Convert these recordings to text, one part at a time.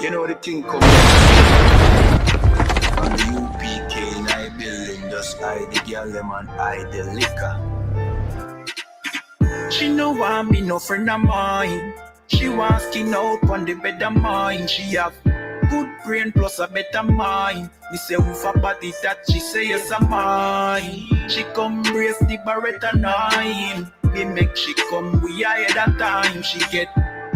You know the thing come on the UPK in I building, just hide the girl them and hide the liquor. She no want me no friend of mine. She want skin out on the bed of mine. She have good brain plus a better mind. Me say who for body that she say yes a mine. She come brace the Beretta 9. Me make she come we ahead of time. She get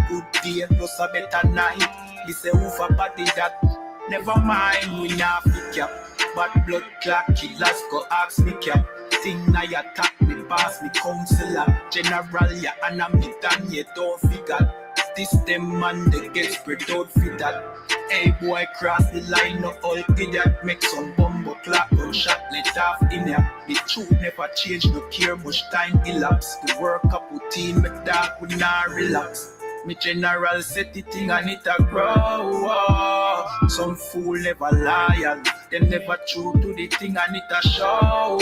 good day plus a better night. Me say who for body that never mind. We not fit cap. Bad blood clot killers go ask me cap. Thing na ya attack me pass me counselor. General ya and I'm me done you don't figure. This them man they get spread out for that. Hey boy cross the line no all idiot. Make some bumbo clock gunshot let off in ya. The truth never change no care much time elapse. The work up routine me dark would not relax. Me general set the thing and it a grow. Some fool never loyal. Them never true to the thing and it a show.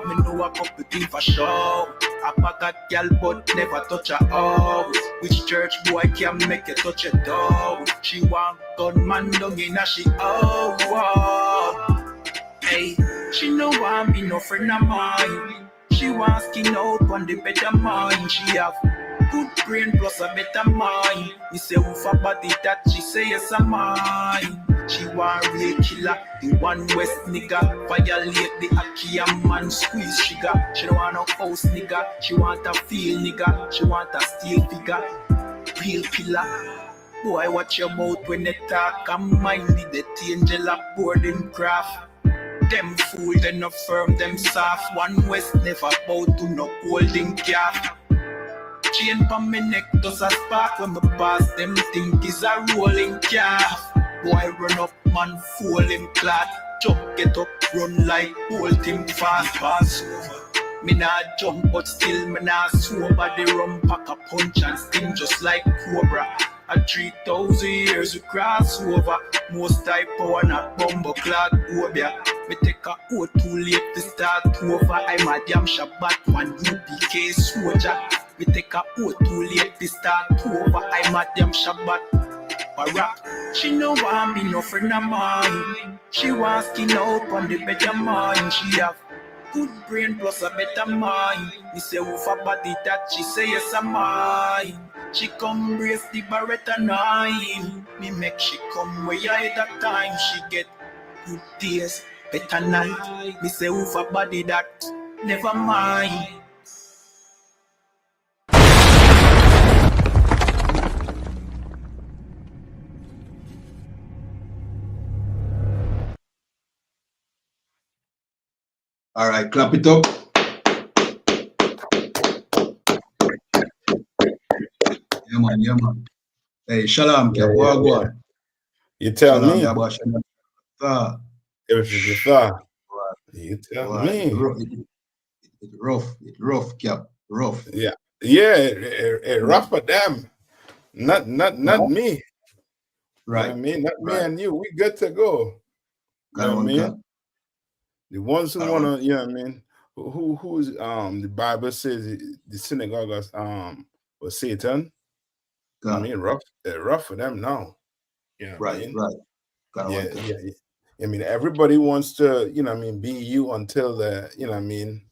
Me know a couple things for sure. A bag of girl but never touch her out. Which church boy can make you touch a dog? She want gunman down in a she Hey, she no want me no friend of mine. She want skin out on the better mind. She have good brain plus a better mind. Me say who for body that she say yes a mine. She want real killer, the one west nigga. Violate the Akia man, squeeze sugar. She don't want no house nigga. She want a feel nigga. She want a steel figure. Real killer. Boy, watch your mouth when they talk. I'm minded the angel of boarding craft. Them fool, they no firm, them soft. One west never bow to no holding calf. Chain pa me neck does a spark when me pass. Them think is a rolling calf. Boy run up, man, fool him clad. Jump, get up, run like hold him fast, pass over. Me nah jump, but still me nah sober. The rum pack a punch and sting just like cobra. At 3,000 years we cross over. Most type power not bumbo clad obia. Me take a oath too late to start over. I'm a damn Shabbat one UPK soldier. Me take a oath too late to start over. I'm a damn Shabbat. Rap. She no want me no friend of mine. She want skin out on the better mind. She have good brain plus a better mind. Me say who for body that she say yes a mine. She come brace the Beretta 9. Me make she come way ahead of time. She get good days, better night. Me say who for body that never mind. All right, clap it up. Yeah, man, yeah, man. Hey, shalom, Yeah. You tell shalom, me. Everything you thought. You tell me. It's rough, Cap. Rough. Yeah. It rough for them. Not me. Right. You know what I mean? Not me and you. We good to go. You know what I mean? The ones who wanna, you know what I mean? Who's the Bible says the synagogue was Satan. I mean, rough for them now. Yeah, right. Yeah. I mean, everybody wants to, you know what I mean, be you until the, you know what I mean,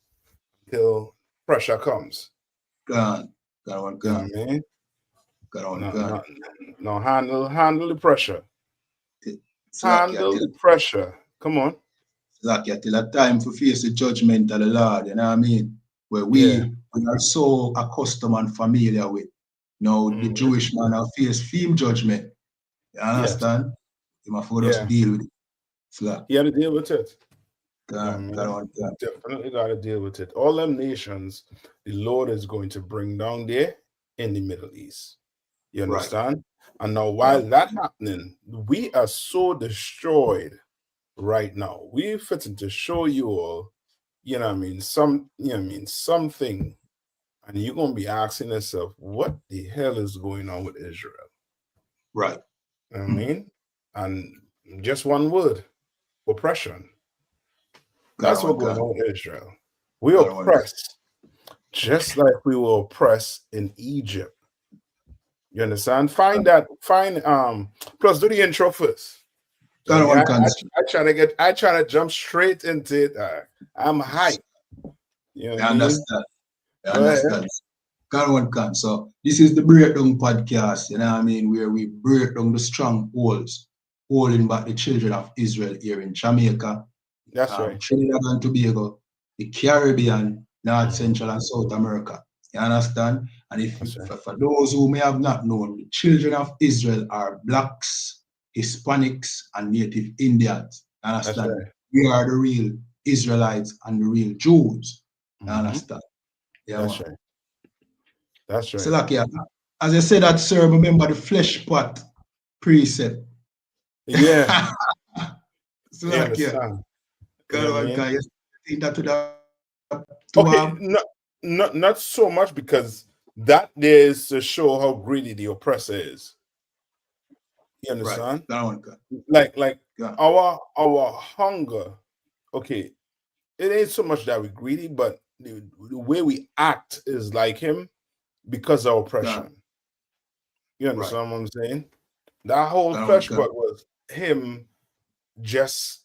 till pressure comes. Gone. You know what I mean? No, handle the pressure. Handle the pressure. Come on. Like till a time for face the judgment of the Lord, you know what I mean? Where we are so accustomed and familiar with. Now the Jewish man will face film judgment. You understand? You must for us deal with it. You have to deal with it. Definitely got to deal with it. All them nations, the Lord is going to bring down there in the Middle East. You understand? Right. And now while that happening, we are so destroyed right now. We're fitting to show you all, you know what I mean, something, and you're gonna be asking yourself, what the hell is going on with Israel? Right. You know what I mean? And just one word, oppression. That's what's going on with Israel. We are oppressed, just like we were oppressed in Egypt. You understand? Find plus do the intro first. So Kind of yeah, one can. I try to jump straight into it. I'm hyped. You know what I I mean? understand. I Go ahead. understand. Kind one can. So this is the Breakdown podcast, you know what I mean, where we break down the strongholds holding back the children of Israel here in Jamaica, That's right. Trinidad and Tobago, the Caribbean, North, Central, and South America. You understand? And if for those who may have not known, the children of Israel are blacks, Hispanics, and Native Indians. You understand? Right. We are the real Israelites and the real Jews. You understand? Yeah, That's man. right. That's right. So, like, yeah, as I said that, sir, remember the flesh pot precept. Yeah. So, like, yeah, you think that would have okay, not so much, because that is to show how greedy the oppressor is. You understand? Right. Like our hunger. Okay, it ain't so much that we're greedy, but the way we act is like him because of oppression. You understand what I'm saying? That whole flesh part was him. Just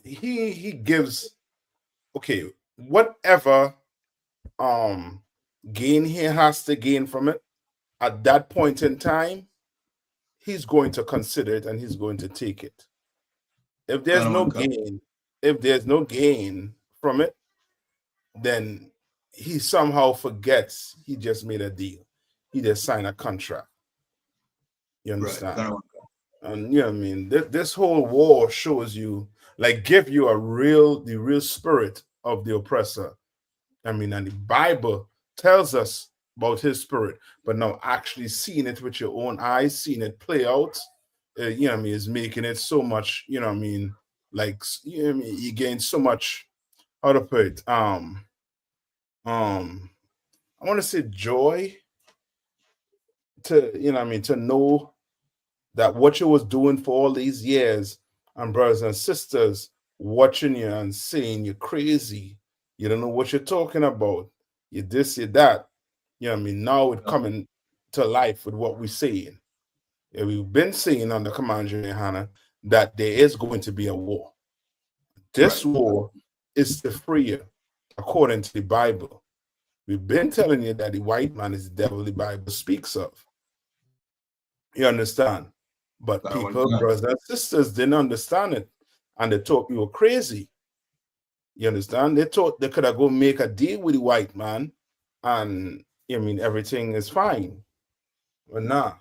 he gives, okay, whatever gain he has to gain from it at that point in time, he's going to consider it and he's going to take it. If there's no gain from it, then he somehow forgets he just made a deal. He just signed a contract. You understand? Right. And you know what I mean? This whole war shows you, like, give you the real spirit of the oppressor. I mean, and the Bible tells us about his spirit, but now actually seeing it with your own eyes, seeing it play out, you know what I mean, is making it so much, you know what I mean, like, you know what I mean, you gain so much, how to put it, I want to say joy to, you know what I mean, to know that what you was doing for all these years, and brothers and sisters watching you and saying you're crazy, you don't know what you're talking about, you this, you that. You know what I mean? Now it's coming to life with what we're saying. Yeah, we've been saying on the Command Hannah that there is going to be a war. This war is to free you, according to the Bible. We've been telling you that the white man is the devil the Bible speaks of. You understand? But people, brothers and sisters, didn't understand it. And they thought we were crazy. You understand? They thought they could have go make a deal with the white man and, I mean, everything is fine. But nah,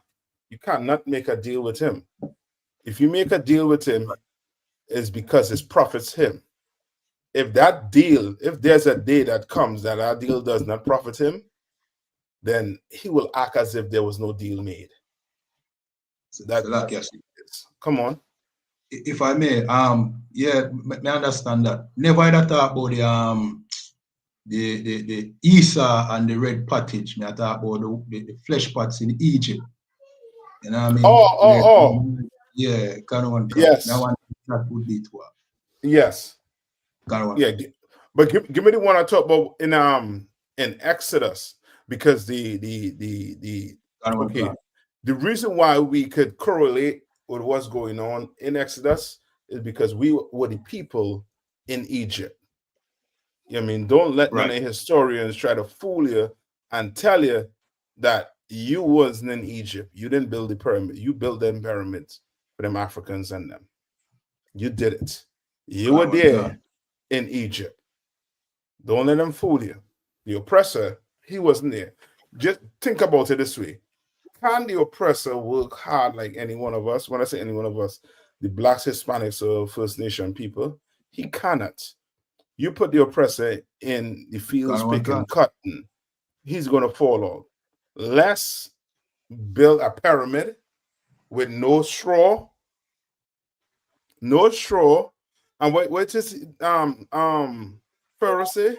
you cannot make a deal with him. If you make a deal with him, it's because it profits him. If there's a day that comes that our deal does not profit him, then he will act as if there was no deal made. Come on. If I may, yeah, I understand that. Never ever thought about the Esau and the red pottage. I thought about the flesh pots in Egypt. You know what I mean? Yeah, kind of one. Yes. Now that would be to yes. Yeah, but give me the one I talked about in Exodus, because the reason why we could correlate with what's going on in Exodus is because we were the people in Egypt. You know what I mean? Don't let none of historians try to fool you and tell you that you wasn't in Egypt. You didn't build the pyramid. You built them pyramids for them Africans and them. You did it. You were there in Egypt. Don't let them fool you. The oppressor, he wasn't there. Just think about it this way. Can the oppressor work hard like any one of us? When I say any one of us, the blacks, Hispanics, or First Nation people, he cannot. You put the oppressor in the fields picking cotton, he's going to fall out. Let's build a pyramid with no straw, and what is Pharisee?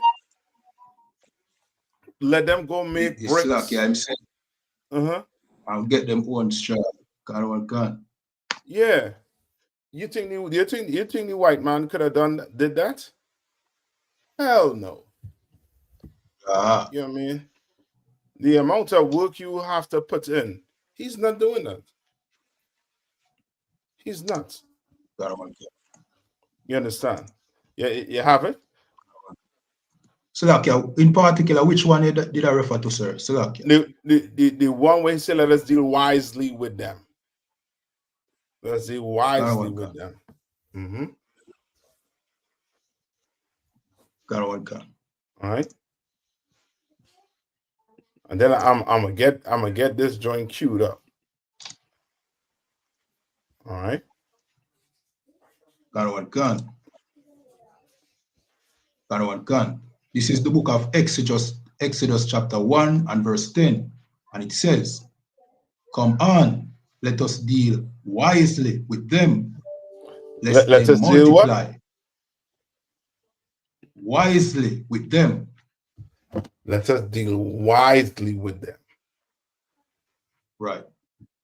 Let them go make bricks. Lucky, I'm saying. I'll get them one straw. Yeah. You think the white man could have did that? Hell no. You know what I mean? The amount of work you have to put in He's not doing that. He's not. You understand? Yeah, you have it? Salakia, in particular, which one did I refer to, sir? Salakia. The one where he said, let us deal wisely with them. Let us deal wisely with them. Mm-hmm. All right. And then I'm gonna get this joint queued up. All right. Gun. This is the book of Exodus chapter 1 and verse 10. And it says, come on, let us deal wisely with them, lest let they us multiply. Deal what? Wisely with them. Let us deal wisely with them. Right.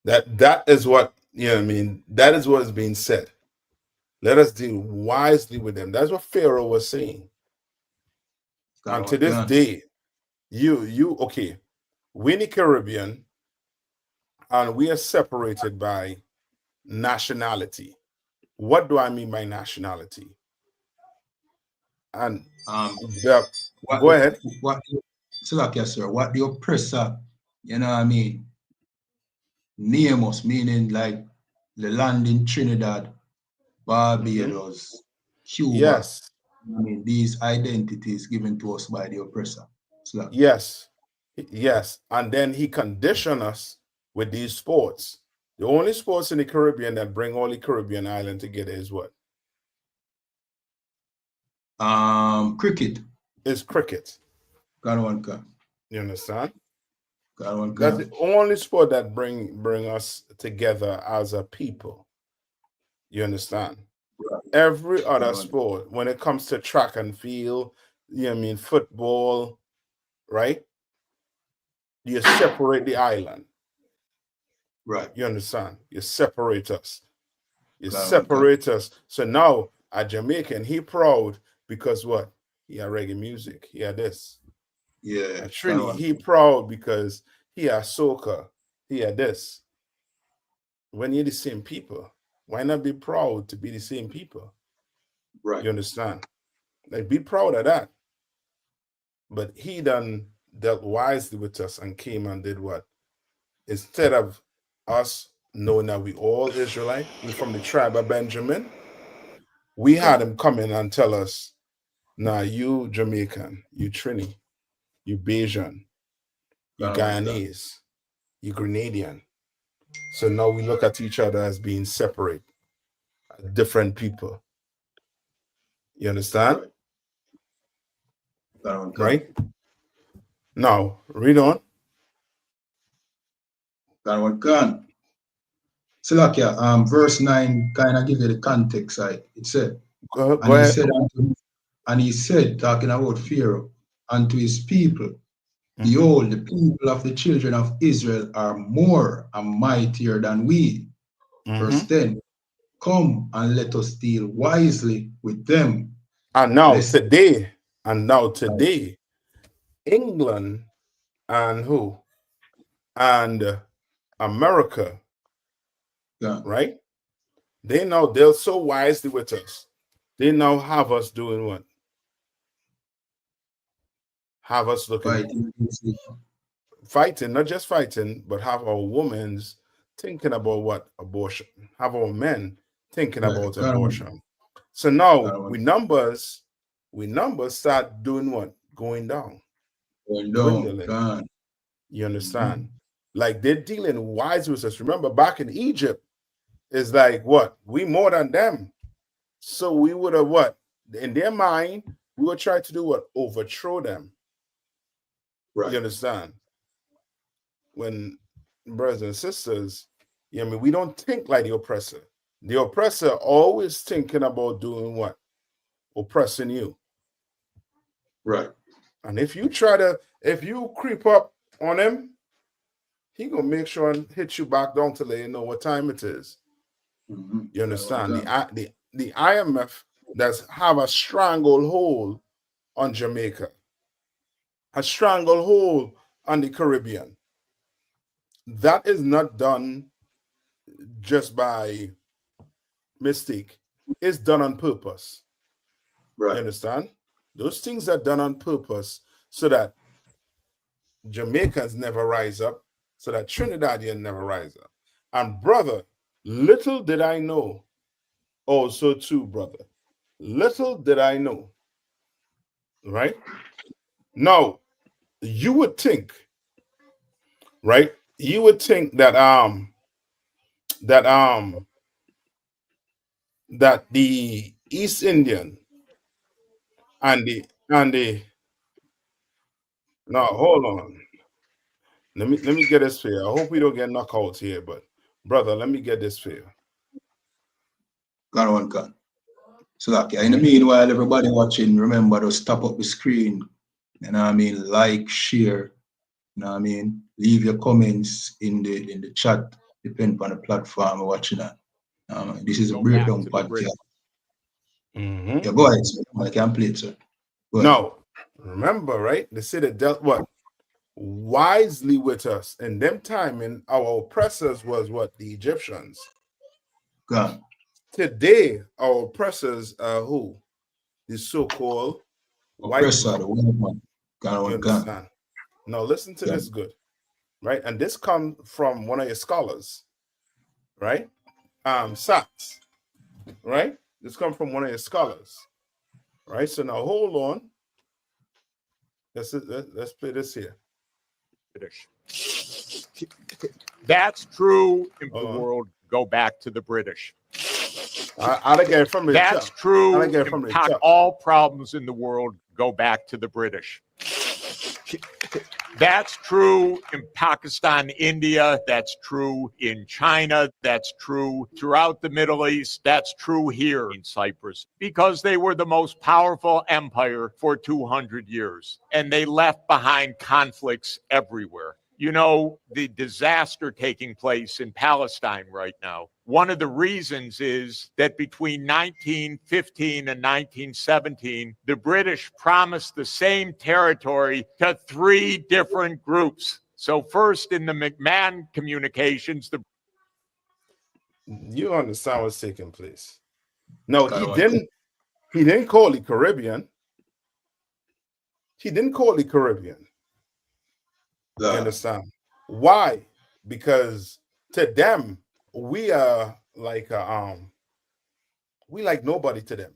That is what, you know what I mean? That is what is being said. Let us deal wisely with them. That's what Pharaoh was saying. And to this day, okay, we're in the Caribbean and we are separated by nationality. What do I mean by nationality? And go ahead. Sir, what the oppressor, you know what I mean, name us, meaning like the land in Trinidad, Barbados, Cuba. Yes. I mean, these identities given to us by the oppressor. Yes. And then he conditioned us with these sports. The only sports in the Caribbean that bring all the Caribbean island together is what? Cricket. Is cricket. You understand? That's the only sport that bring us together as a people. You understand? Every other sport, when it comes to track and field, you know what I mean, football, right? You separate the island. Right. You understand? You separate us. You separate us. So now a Jamaican, he proud because what? He had reggae music. He had this. Yeah. A Trini, he proud because he had soca. He had this. When you're the same people, why not be proud to be the same people? Right. You understand? Like, be proud of that. But he done dealt wisely with us and came and did what? Instead of us knowing that we all Israelite, we from the tribe of Benjamin, we had him come in and tell us, nah, you Jamaican, you Trini, you Bajan, you Guyanese, you Grenadian. So now we look at each other as being separate, different people. You understand? Right? Now, read on. Salakia, verse 9 kind of give you the context, right? It said, go ahead. He said, talking about Pharaoh, unto his people, behold, the people of the children of Israel are more and mightier than we. Verse 10, come and let us deal wisely with them. And now today, England and who? And America, right? They're so wisely with us. They now have us doing what? Have us looking fighting, not just fighting, but have our women's thinking about what? Abortion. Have our men thinking about abortion. So now we numbers start doing what? Going down. Dwindling. You understand? Like, they're dealing wise with us. Remember, back in Egypt, it's like what? We more than them. So we would have what? In their mind, we would try to do what? Overthrow them. Right. You understand? When brothers and sisters, I mean, we don't think like the oppressor. The oppressor always thinking about doing what? Oppressing you. Right. And if you creep up on him, he gonna make sure and hit you back down to let you know what time it is. You understand? The IMF that's have a stranglehold on Jamaica, a stranglehold on the Caribbean. that is not done just by mistake. It's done on purpose. Right. You understand? Those things are done on purpose so that Jamaicans never rise up, so that Trinidadian never rise up. And brother, little did I know, also too, brother, little did I know, right? Now, you would think, right? You would think that that um that the East Indian and the now hold on. Let me get this fair. I hope we don't get knockouts here, but brother, let me get this fair. Gun. So like, in the meanwhile, everybody watching, remember to stop up the screen. You know what I mean? Like, share. You know what I mean? Leave your comments in the chat, depending on the platform you're watching that. This is a breakdown podcast. Yeah, go ahead, sir. I can play it, sir. No, remember, right? They say they dealt what? Wisely with us. In them timing, our oppressors was what? The Egyptians. God. Today, our oppressors are who? The so-called white oppressor, the white man. You understand? Now listen to this good, right? And this comes from one of your scholars, right? Sachs, right? This comes from one of your scholars, right? So now hold on. Let's play this here. That's true in the world. Go back to the British. I'll get it from the That's top. true. I'll get it from the top. All problems in the world go back to the British. That's true in Pakistan, India. That's true in China. That's true throughout the Middle East. That's true here in Cyprus because they were the most powerful empire for 200 years and they left behind conflicts everywhere. You know, the disaster taking place in Palestine right now. One of the reasons is that between 1915 and 1917, the British promised the same territory to 3 different groups. So first in the McMahon communications, you understand what's taking place. No, he didn't call it Caribbean. He didn't call it Caribbean. You understand? Why? Because to them, we are like we like nobody to them.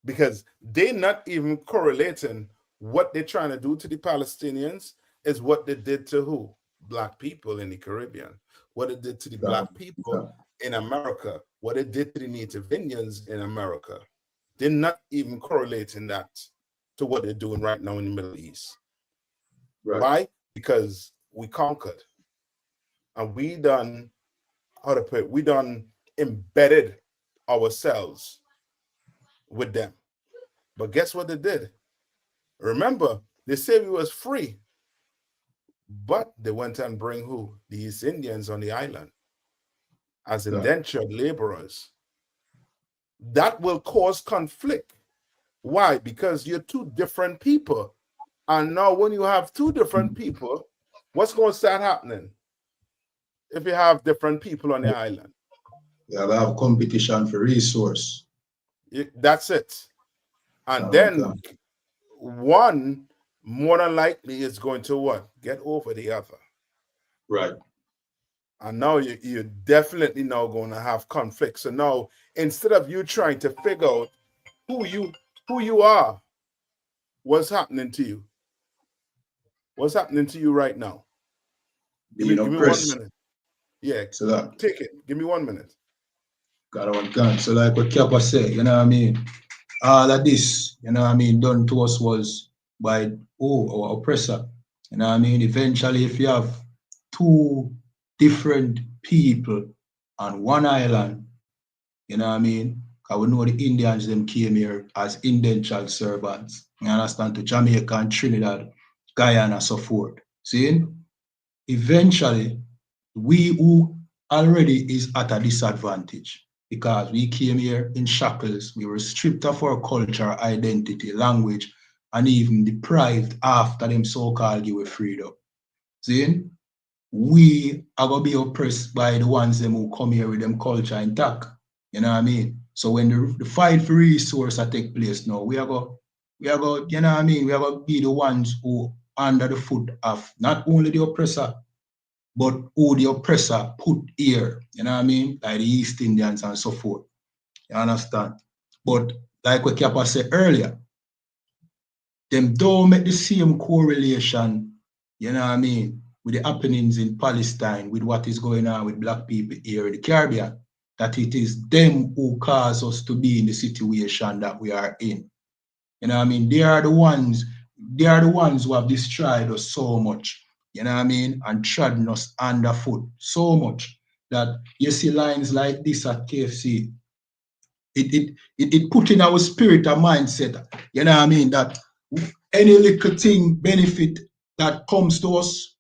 Because they're not even correlating what they're trying to do to the Palestinians is what they did to who? Black people in the Caribbean. What it did to the Black people in America. What it did to the Native Indians in America. They're not even correlating that to what they're doing right now in the Middle East. Right. Why? Because we conquered. And we done, how to put it, we done embedded ourselves with them. But guess what they did? Remember, they said we was free. But they went and bring who? The East Indians on the island as indentured laborers. That will cause conflict. Why? Because you're 2 different people. And now when you have 2 different people, what's going to start happening? If you have different people on the island. You have competition for resource. That's it. And then one more than likely is going to what? Get over the other. Right. And now you're definitely now going to have conflict. So now instead of you trying to figure out who you are, what's happening to you? What's happening to you right now? Give me 1 minute. Yeah, so take it. Give me 1 minute. So like what Kappa said, you know what I mean? All of this, you know what I mean, done to us was by our oppressor. You know what I mean? Eventually, if you have 2 different people on one island, you know what I mean? Because we know the Indians, them came here as indentured servants. You understand? To Jamaica and Trinidad, Guyana, so forth. See? Eventually, we who already is at a disadvantage because we came here in shackles, we were stripped of our culture, identity, language, and even deprived after them so-called give freedom. See? we are going to be oppressed by the ones them who come here with them culture intact. You know what I mean? So when the fight for resource take place now, we are going, you know what I mean? We are going to be the ones who under the foot of not only the oppressor, but who the oppressor put here. You know what I mean? Like the East Indians and so forth. You understand? But like what Kappa said earlier, them don't make the same correlation, you know what I mean, with the happenings in Palestine, with what is going on with black people here in the Caribbean, that it is them who cause us to be in the situation that we are in. You know what I mean? They are the ones who have destroyed us so much, you know what I mean, and trodden us underfoot so much that you see lines like this at KFC. It put in our spirit a mindset, you know what I mean, that any little thing benefit that comes to us,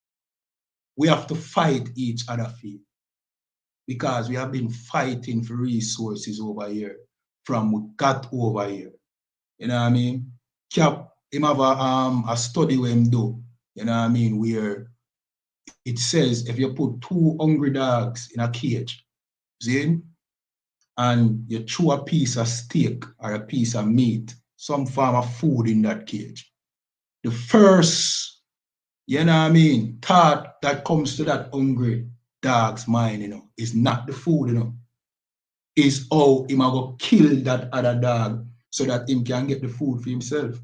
we have to fight each other for it. Because we have been fighting for resources over here from we got over here. You know what I mean? Cap, him have a study where him do, you know what I mean, where it says if you put 2 hungry dogs in a cage, see, and you throw a piece of steak or a piece of meat, some form of food in that cage, the first, you know what I mean, thought that comes to that hungry dog's mind, you know, is not the food, you know, is how him go kill that other dog so that him can get the food for himself.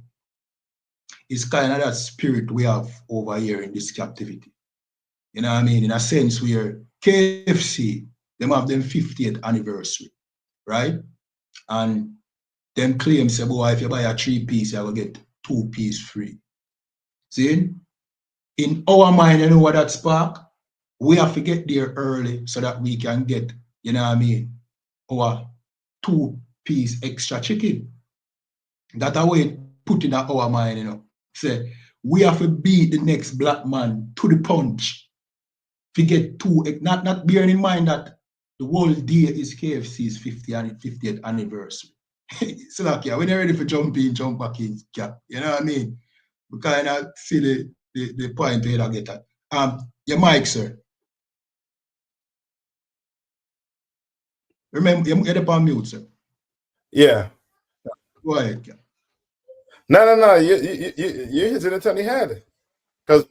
It's kind of that spirit we have over here in this captivity. You know what I mean? In a sense where KFC, them have them 50th anniversary, right? And them claim say, boy, if you buy a 3-piece, you will get 2-piece free. See? In our mind, you know what that spark? We have to get there early so that we can get, you know what I mean, our 2-piece extra chicken. That way put in our mind, you know. Say, we have to beat the next black man to the punch to get 2, not bearing in mind that the whole day is KFC's 50th anniversary. So like, yeah, when you're ready for jump in, jump back in, Cap. You know what I mean? We kind of see the point where I get at. Your mic, sir. Remember, you get up on mute, sir. Yeah. Go ahead, Cap. No. You hit it on the head. Because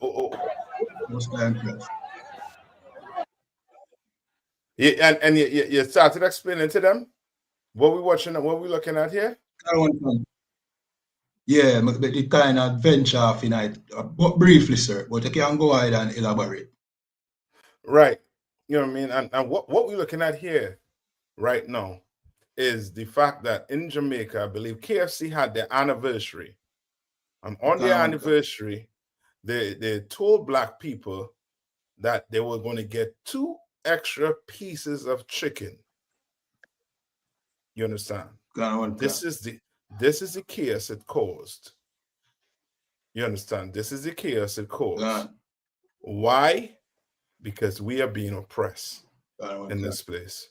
you started explaining to them what we watching and what we looking at here. Yeah, but the kind of venture off in it, but briefly, sir. But you can go ahead and elaborate. Right. You know what I mean? And what we're looking at here right now is the fact that in Jamaica, I believe KFC had their anniversary. And on their anniversary, they told black people that they were going to get 2 extra pieces of chicken. You understand? This is the chaos it caused. You understand? This is the chaos it caused. Why? Because we are being oppressed in this place.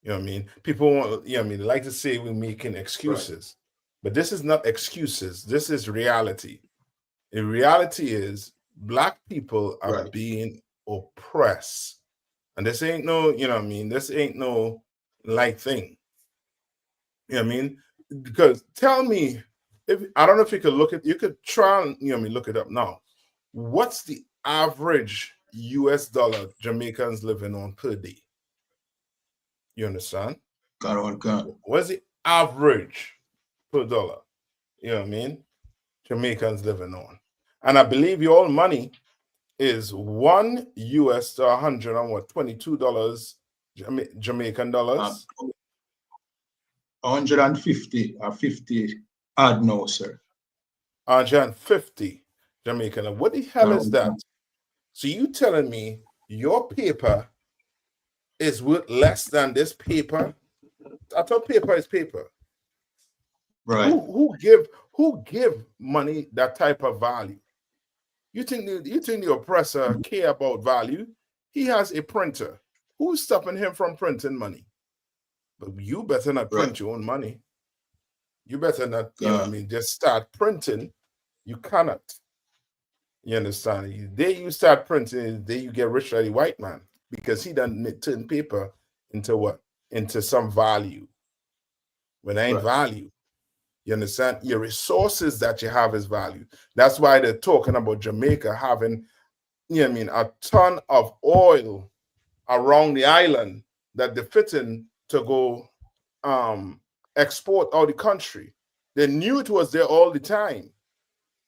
You know what I mean? People want, you know what I mean, they like to say we're making excuses. Right. But this is not excuses. This is reality. The reality is black people are being oppressed. And this ain't no, you know what I mean? This ain't no light thing. You know what I mean? Because tell me, if I don't know if you could you could try and, you know what I mean, look it up now. What's the average US dollar Jamaicans living on per day? You understand? What's the average per dollar? You know what I mean? Jamaicans living on. And I believe your money is $1 to $122 Jamaican dollars. 150 or 50 odd no, sir. 150 Jamaican. What the hell is that? So you telling me your paper is worth less than this paper? I thought paper is paper. Right. Who give money that type of value? You think the oppressor care about value? He has a printer. Who's stopping him from printing money? But you better not print your own money. You better not, you know what I mean, just start printing. You cannot. You understand? Day you start printing, day you get rich like the white man because he done turn paper into what? Into some value. When there ain't value. You understand? Your resources that you have is value. That's why they're talking about Jamaica having, you know what I mean, a ton of oil around the island that they're fitting to go export out the country. They knew it was there all the time.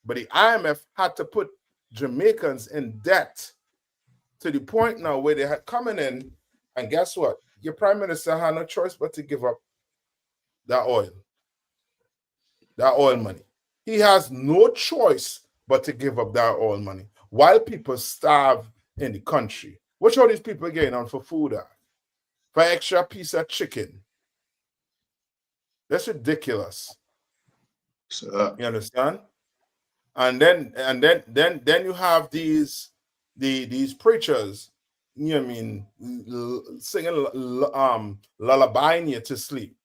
But the IMF had to put Jamaicans in debt to the point now where they had coming in, and guess what? Your prime minister had no choice but to give up that oil money. He has no choice but to give up that oil money while people starve in the country. What are these people getting on for food? For extra piece of chicken? That's ridiculous. So, you understand? And then you have these preachers, you know what I mean, singing lullabying you to sleep.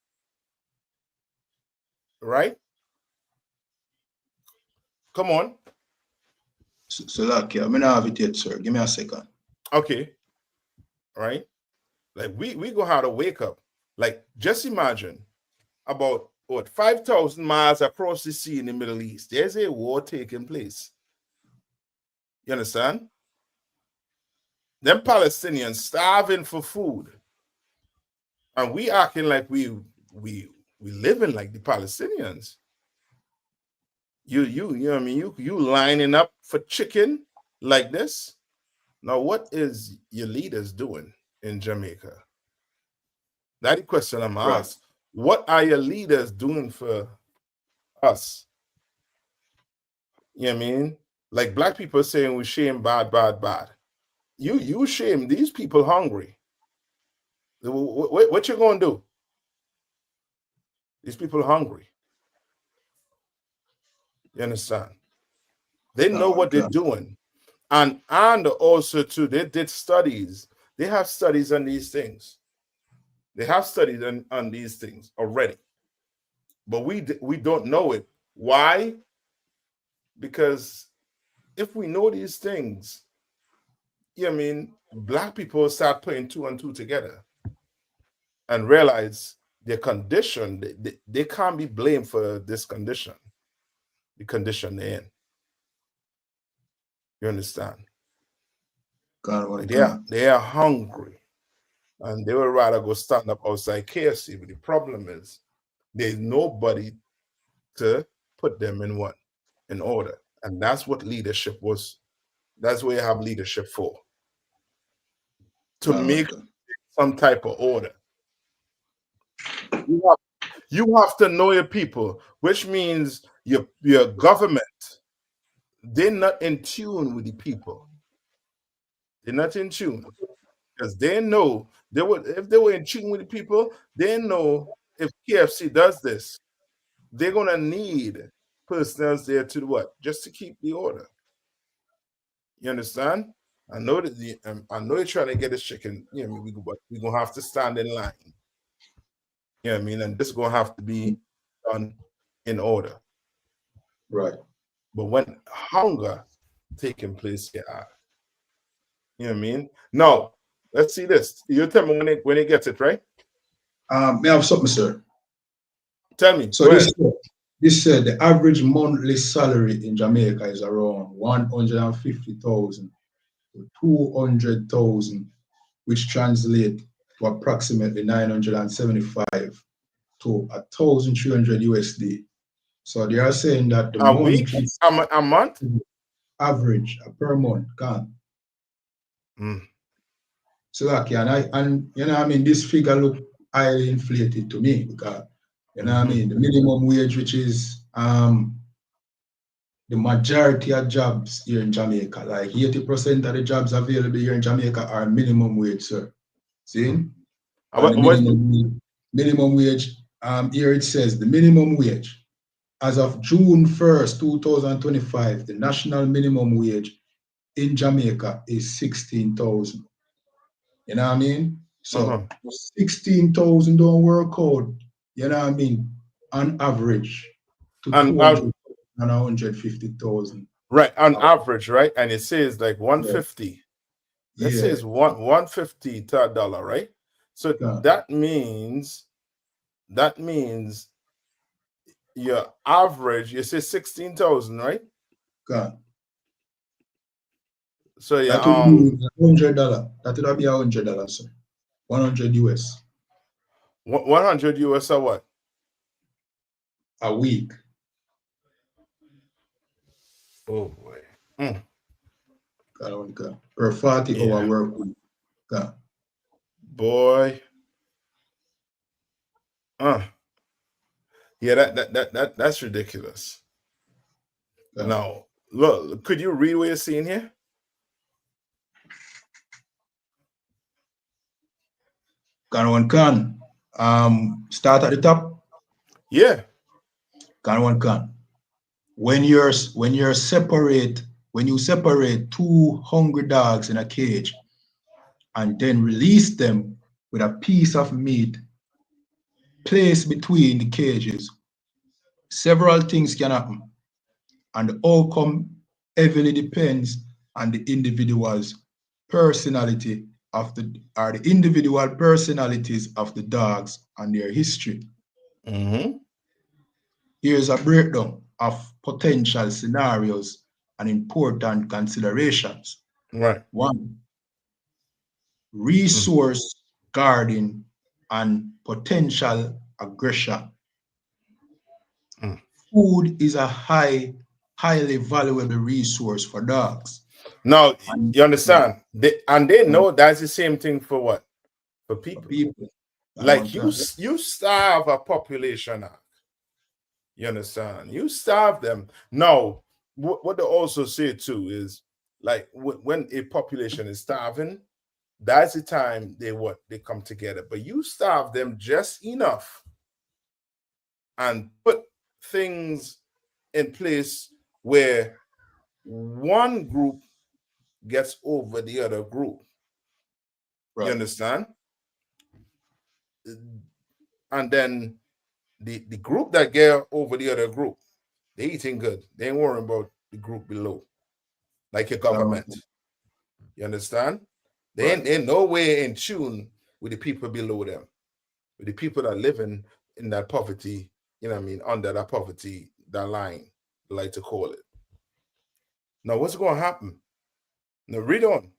Right? Come on. So lucky, I'm gonna have it yet, sir. Give me a second. Okay. Right? Like we gonna have to wake up. Like just imagine about 5,000 miles across the sea in the Middle East, there's a war taking place. You understand? Them Palestinians starving for food, and we acting like we living like the Palestinians. You know what I mean? You lining up for chicken like this. Now, what is your leaders doing in Jamaica? That's the question I'm asked. What are your leaders doing for us? You know what I mean? Like black people saying we shame bad. You shame these people hungry. What you gonna do? These people are hungry. You understand? They know what they're doing. And also too, they did studies. They have studies on these things. They have studied on these things already. But we don't know it. Why? Because if we know these things, you know what I mean, black people start putting 2 and 2 together and realize their condition, they can't be blamed for this condition, the condition they're in. You understand? They are hungry, and they would rather go stand up outside KFC. But the problem is there's nobody to put them in order. And that's what leadership was. That's what you have leadership for. To make some type of order. You have to know your people, which means your government, they're not in tune with the people. They're not in tune. Because they know if they were in tune with the people, they know if KFC does this, they're gonna need personnel there to do what? Just to keep the order. You understand? I know that I know you're trying to get this chicken. You know, we're gonna have to stand in line. You know what I mean? And this is gonna have to be done in order. Right. But when hunger taking place here, you know what I mean? Now, let's see this. You tell me when it gets it, right? May I have something, sir? Tell me. So this said the average monthly salary in Jamaica is around 150,000 to 200,000, which translates to approximately 975 to 1,300 USD. So they are saying that the a month average per month can. So like, and you know what I mean, this figure look highly inflated to me because you know what I mean, the minimum wage, which is the majority of jobs here in Jamaica, like 80% of the jobs available here in Jamaica are minimum wage, sir. See? Minimum wage, here it says the minimum wage as of June 1st, 2025, the national minimum wage in Jamaica is 16,000. You know what I mean? So 16,000 don't work out, you know what I mean, on average to 200 and 150,000. Right, on average, right? And it says like 150. Yeah. Let's say it's 150 to $1, right? So that means your average, you say 16,000, right? God. So yeah, that would be $100. That would be $100, sir. 100 US 100 US or what? a week. Oh boy. Mm. God. Per 40-hour work week. God. Boy. Yeah, that's ridiculous. God. Now, look, could you read what you're seeing here? Can. Start at the top. Yeah. Can. When you separate two hungry dogs in a cage and then release them with a piece of meat placed between the cages, several things can happen, and the outcome heavily depends on the individual's personality the individual personalities of the dogs and their history. Mm-hmm. Here's a breakdown of potential scenarios and important considerations. Right. 1. Resource guarding and potential aggression. Food is a highly valuable resource for dogs. Now, you understand? They know that's the same thing for what? For people. Like you starve a population out. You understand? You starve them. Now, what they also say too is like when a population is starving, that's the time they come together. But you starve them just enough and put things in place where one group gets over the other group. Right. You understand? And then the group that get over the other group, they eating good. They ain't worrying about the group below, like your government. You understand? They ain't no way in tune with the people below them, with the people that living in that poverty, you know what I mean, under that poverty, that line, they like to call it. Now, what's going to happen? Now, read on.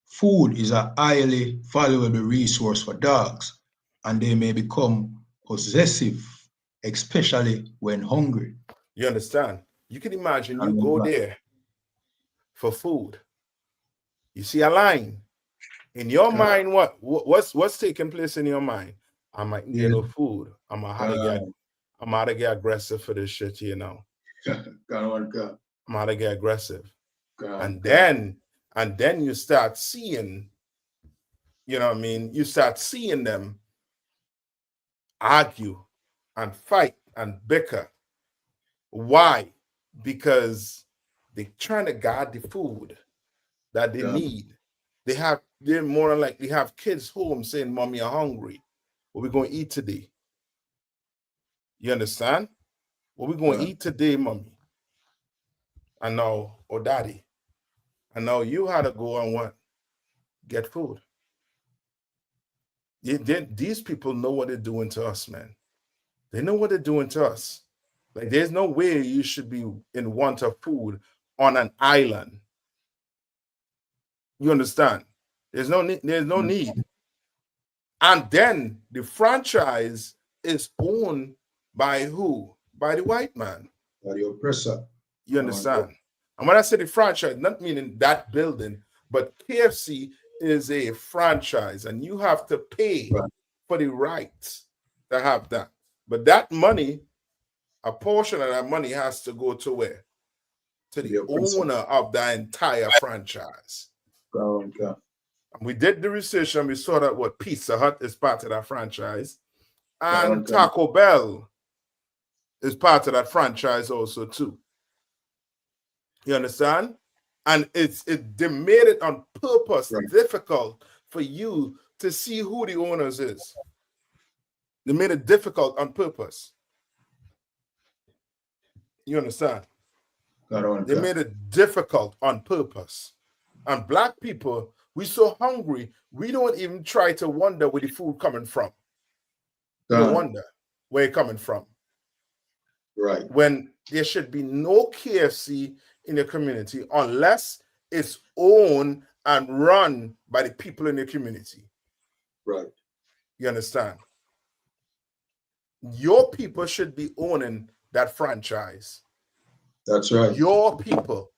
Food is a highly valuable resource for dogs, and they may become possessive, especially when hungry. You understand? You can imagine you go there for food. You see a line. In your mind, what's taking place in your mind? I might get no food. I'm out to get aggressive for this shit, you know. I'm out to get aggressive. And then you start seeing, you know what I mean? You start seeing them argue and fight and bicker. Why? Because they're trying to guard the food that they need. They're more than likely have kids home saying, "Mommy, I'm hungry. What we going to eat today?" You understand? What we going to eat today, Mommy? I know, or Daddy. I know you had to go and what? Get food. These people know what they're doing to us, man. They know what they're doing to us. Like, there's no way you should be in want of food on an island. You understand? There's no need. And then the franchise is owned by who? By the white man. By the oppressor. You understand? And when I say the franchise, not meaning that building, but KFC is a franchise, and you have to pay for the rights to have that. But that money, a portion of that money has to go to where? To the owner of the entire franchise. And we did the research and we saw that what Pizza Hut is part of that franchise, and Taco Bell is part of that franchise also too. You understand? And they made it on purpose difficult for you to see who the owners is. They made it difficult on purpose. You understand? They made it difficult on purpose. And black people, we so hungry, we don't even try to wonder where the food coming from. We don't wonder where it coming from. Right. When there should be no KFC in the community unless it's owned and run by the people in the community. Right. You understand? Your people should be owning that franchise. That's right. Your people.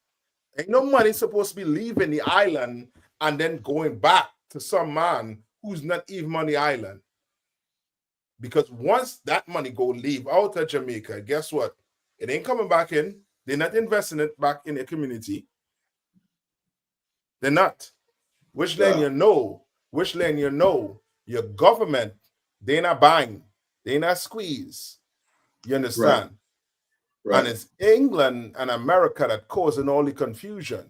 Ain't no money supposed to be leaving the island and then going back to some man who's not even on the island. Because once that money go leave out of Jamaica, guess what? It ain't coming back in. They're not investing it back in the community. They're not. Which lane you know? Which lane you know? Your government, they're not buying. They're not squeeze. You understand? Right. Right. And it's England and America that causing all the confusion.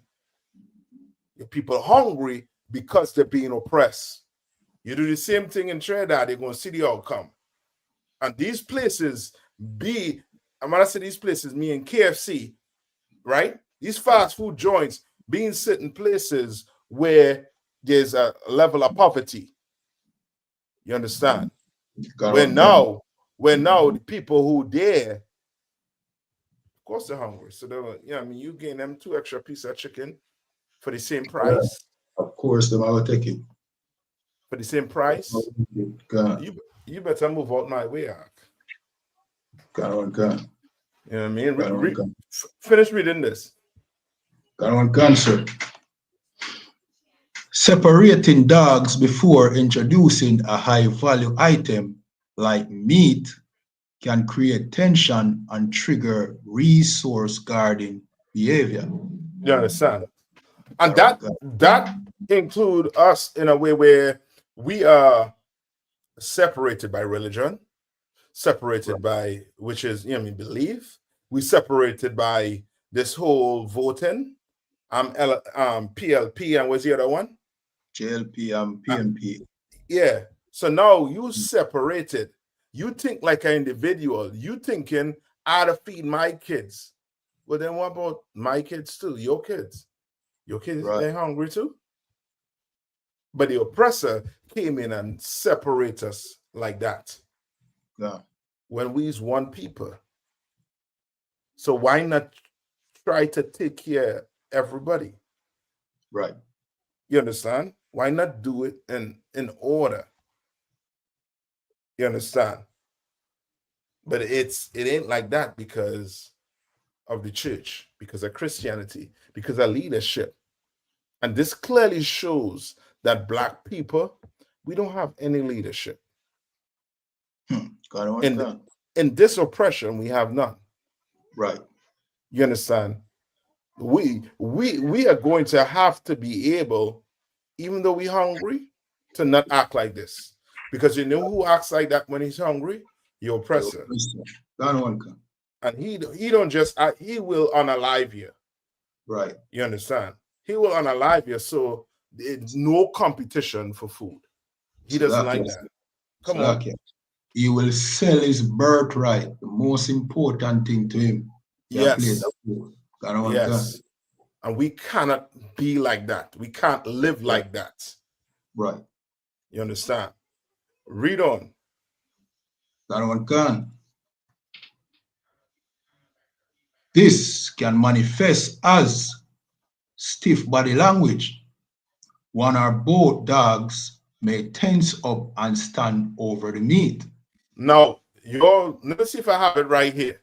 Your people hungry because they're being oppressed. You do the same thing in Trinidad, they're going to see the outcome. And these places I'm going to say these places, me and KFC, right? These fast food joints being sit in places where there's a level of poverty. You understand? When now the people who there, of course they're hungry. So you gain them 2 extra pieces of chicken for the same price. Of course, them I will take it. For the same price. You better move out my way, Ark. You know what I mean? Finish reading this. Sir. Separating dogs before introducing a high-value item like meat can create tension and trigger resource guarding behavior. You understand? And that include us in a way where we are separated by religion, separated by, which is, belief. We separated by this whole voting, PLP, and what's the other one? JLP, PNP. Yeah. So now you separated. You think like an individual. You thinking, I gotta feed my kids. Well, then what about my kids too? Your kids. Your kids, they're hungry too? But the oppressor came in and separate us like that. Yeah. When we is one people. So why not try to take care of everybody? Right. You understand? Why not do it in order? You understand? But it ain't like that because of the church, because of Christianity, because of leadership. And this clearly shows that Black people, we don't have any leadership. In this oppression, we have none. Right. You understand? We are going to have to be able, even though we're hungry, to not act like this. Because you know who acts like that when he's hungry? Your oppressor. And he don't just act, he will unalive you. Right. You understand? He will unalive you, so there's no competition for food. He doesn't like that. Come on. He will sell his birthright, the most important thing to him. Yes. Yes. And we cannot be like that. We can't live like that. Right. You understand? Read on. This can manifest as stiff body language. One or both dogs may tense up and stand over the meat. Now, let's see if I have it right here.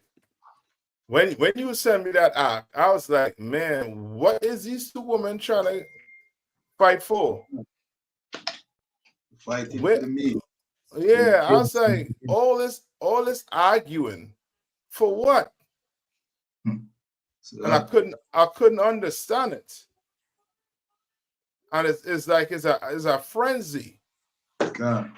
When you sent me that act, I was like, man, what is these two women trying to fight for? Fighting for the meat. Yeah, I was like, all this arguing for what? And I couldn't understand it. And it's like it's a frenzy. God.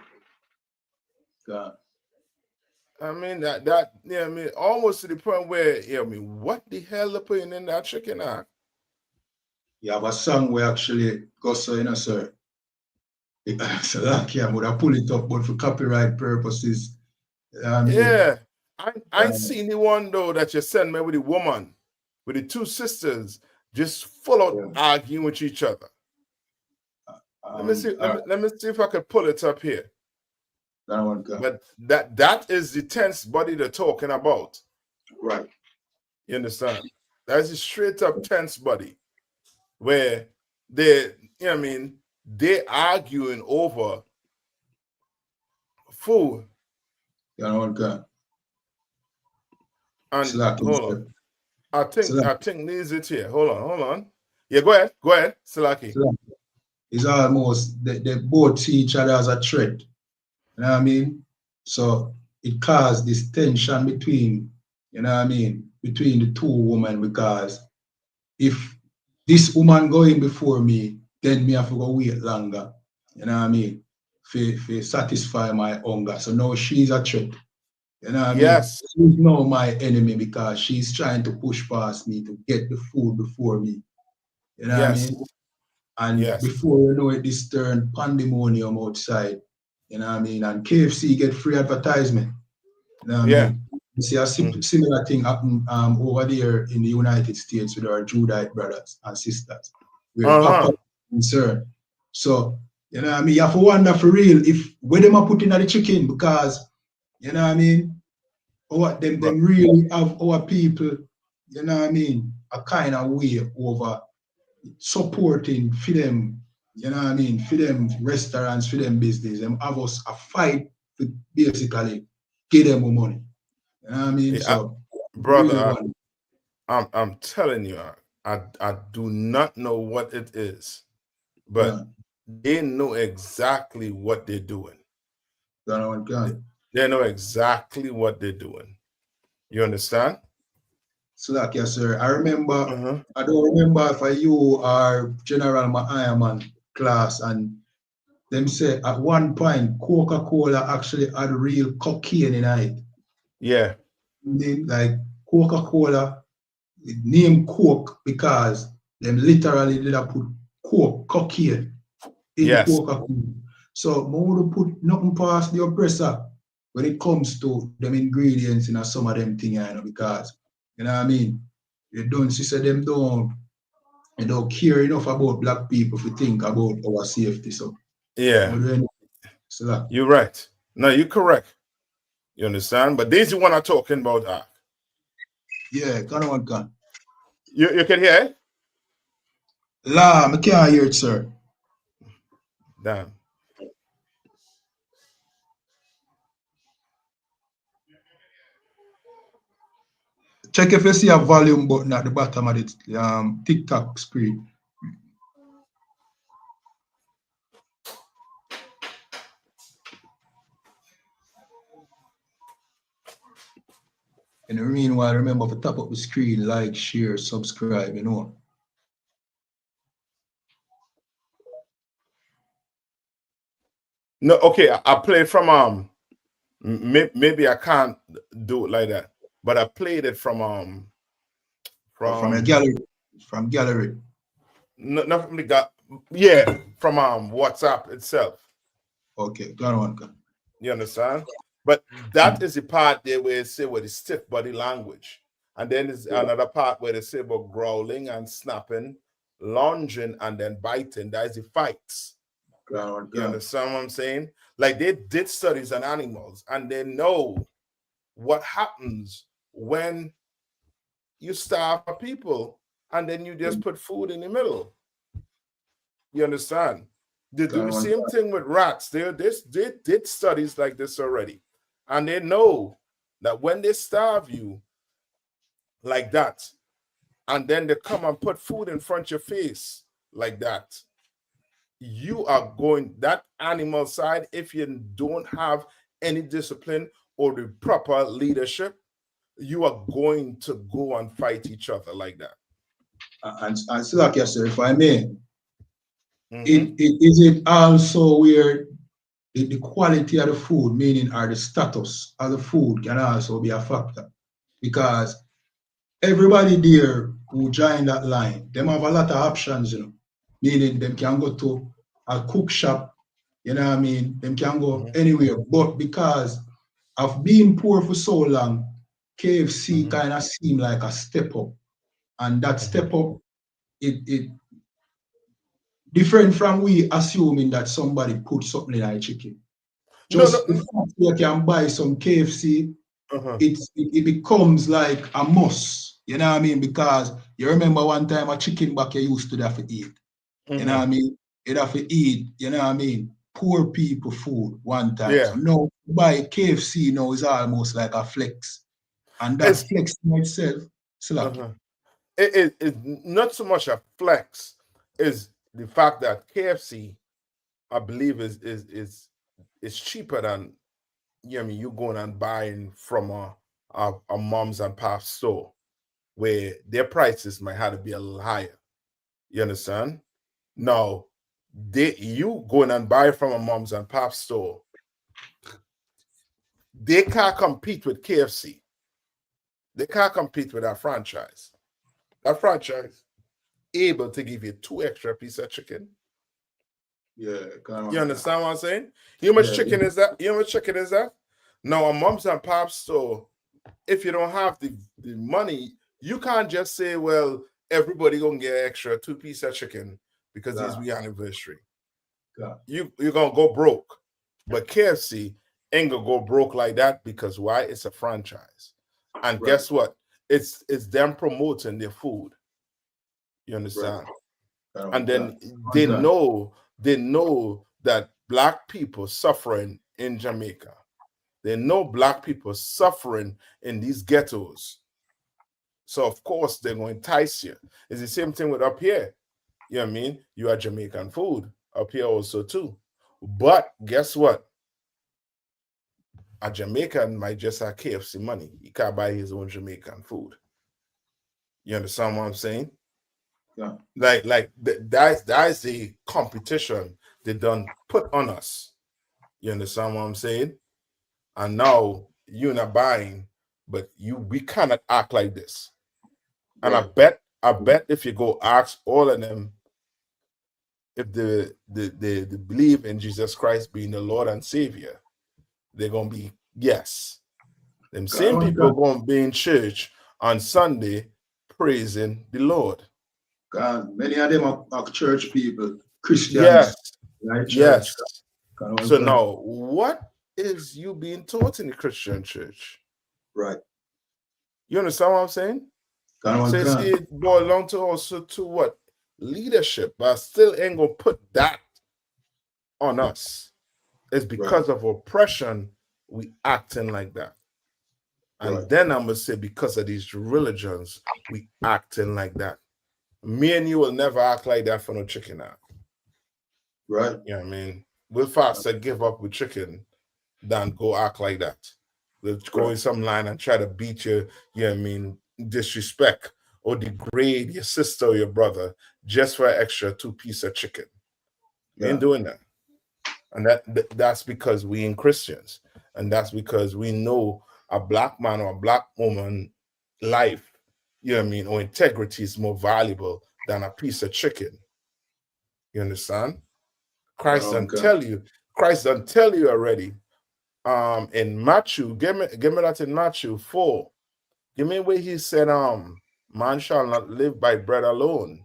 I mean that I mean almost to the point where what the hell are putting in that chicken act? You have a song where actually goes so, sir. So lucky I would have pulled it up, but for copyright purposes. Yeah. I seen the one though that you sent me with the woman with the two sisters just full out arguing with each other. Let me see if I can pull it up here. But that is the tense body they're talking about. Right. You understand? That's a straight up tense body where they, they're arguing over food. And hold on. I think needs it here. Hold on. Yeah, go ahead, Salaki. It's almost they both see each other as a threat. You know what I mean? So it caused this tension between, between the two women, because if this woman going before me, then me have to go wait longer. You know what I mean? For satisfy my hunger. So now she's a threat. You know what I mean? She's now my enemy because she's trying to push past me to get the food before me. You know what I mean? And before you know it, this turned pandemonium outside. You know what I mean? And KFC get free advertisement. You know what I mean? You see a similar thing happen over there in the United States with our Judite brothers and sisters. We're concerned. So, you know what I mean? You have to wonder for real if where them are putting the chicken, because, you know what I mean? Them really have our people, you know what I mean, a kind of way over supporting for them, you know what I mean, for them restaurants, for them business, them have us a fight to basically get them more money. You know what I mean? So brother, really I'm telling you, I do not know what it is, but they know exactly what they're doing. They know exactly what they're doing. You understand? So like, yes, sir. I remember, I don't remember if you or General Mahayaman class, and them say at one point Coca-Cola actually had real cocaine in it. Yeah. Like Coca-Cola, named Coke because them literally did put cocaine in Coca-Cola. So I would put nothing past the oppressor when it comes to them ingredients in some of them things, because you know what I mean? They don't see them don't care enough about black people to think about our safety. So you're right. No, you're correct. You understand? But this is what I'm talking about. Yeah, can. You can hear it? La, I can't hear it, sir. Damn. Check if you see a volume button at the bottom of the TikTok screen. In the meanwhile, remember to tap up the screen, like, share, subscribe, you know. No, okay, I played from maybe I can't do it like that, but I played it from a gallery. From gallery. No, not from the from WhatsApp itself. Okay, go on. You understand? But that is the part there where they say with the stiff body language. And then there's another part where they say about growling and snapping, lunging, and then biting. That is the fights. You understand what I'm saying? Like they did studies on animals and they know what happens when you starve people and then you just put food in the middle. You understand? They do the same thing with rats. They did studies like this already. And they know that when they starve you like that, and then they come and put food in front of your face like that, you are going, that animal side, if you don't have any discipline or the proper leadership, you are going to go and fight each other like that. And so like you said, if I may, is it also where the quality of the food, meaning or the status of the food, can also be a factor? Because everybody there who join that line, them have a lot of options, you know. Meaning them can go to a cook shop, you know what I mean? Them can go anywhere. But because of being poor for so long, KFC kind of seem like a step up. And that step up, it different from we assuming that somebody put something in our chicken. Just the fact you can buy some KFC, it becomes like a must. You know what I mean? Because you remember one time a chicken back you used to have to eat. You know what I mean? You'd have to eat, you know what I mean? Poor people food one time. Yeah. So now buy KFC now is almost like a flex. And that flex in itself, it's not so much a flex, is the fact that KFC, I believe, is cheaper than, you know, I mean, you going and buying from a mom's and pop's store, where their prices might have to be a little higher. You understand? Now, you going and buy from a mom's and pop's store, they can't compete with KFC. They can't compete with that franchise. That franchise able to give you 2 extra pieces of chicken. Yeah, you understand what I'm saying? You know how much chicken is that? You know how much chicken is that? Now, a mom's and pop's store, if you don't have the money, you can't just say, well, everybody gonna get extra 2 pieces of chicken because it's the anniversary. You're gonna go broke. But KFC ain't gonna go broke like that, because why? It's a franchise. And guess what? It's them promoting their food. You understand? And then they know that Black people suffering in Jamaica. They know Black people suffering in these ghettos. So of course they're going to entice you. It's the same thing with up here. You know what I mean? You have Jamaican food up here also too. But guess what? A Jamaican might just have KFC money. He can't buy his own Jamaican food. You understand what I'm saying? Yeah. Like that's the competition they done put on us. You understand what I'm saying? And now you're not buying, but we cannot act like this. And I bet if you go ask all of them if they believe in Jesus Christ being the Lord and Savior, they're gonna be yes. Them same people are gonna be in church on Sunday praising the Lord. God, many of them are church people, Christians. Yes. Right, yes. So now, what is you being taught in the Christian church? Right. You understand what I'm saying? So you see, it boils down to also to what? Leadership. But I still ain't gonna put that on us. It's because of oppression we acting like that. And then I'm gonna say because of these religions, we acting like that. Me and you will never act like that for no chicken out. Right. You know what I mean? We'll faster give up with chicken than go act like that. We'll go in some line and try to beat you, you know what I mean, disrespect or degrade your sister or your brother just for an extra 2 pieces of chicken. We ain't doing that. And that's because we ain't Christians. And that's because we know a Black man or a Black woman life, you know what I mean, or integrity is more valuable than a piece of chicken. You understand? Christ doesn't tell you already. In Matthew, give me that in Matthew 4. Give me where he said, man shall not live by bread alone.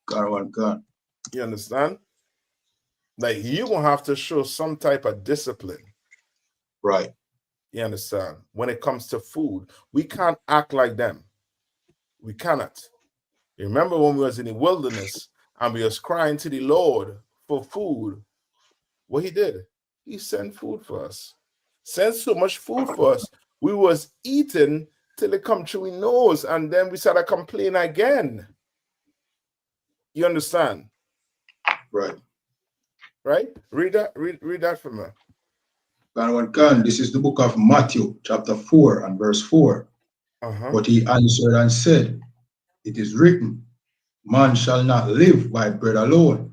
God. You understand? Like, you're gonna have to show some type of discipline. Right. You understand? When it comes to food, we can't act like them. We cannot. You remember when we was in the wilderness and we was crying to the Lord for food? What he did? He sent food for us. Sent so much food for us. We was eating till it come through our nose, and then we started complaining again. You understand? Right. Right? Read that for me. This is the book of Matthew, chapter 4 and verse 4. But he answered and said, it is written, man shall not live by bread alone,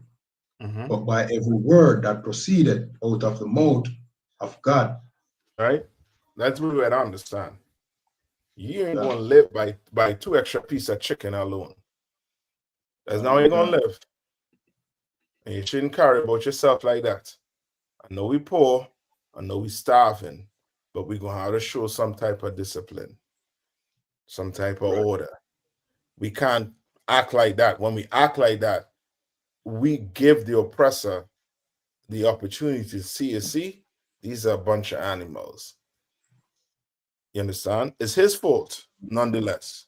but by every word that proceeded out of the mouth of God. Right? That's what we would understand. You ain't gonna live by 2 extra pieces of chicken alone. That's not how you're gonna live. And you shouldn't carry about yourself like that. I know we poor, I know we starving, but we're gonna have to show some type of discipline, some type of order. We can't act like that. When we act like that, we give the oppressor the opportunity to see, these are a bunch of animals. You understand? It's his fault, nonetheless.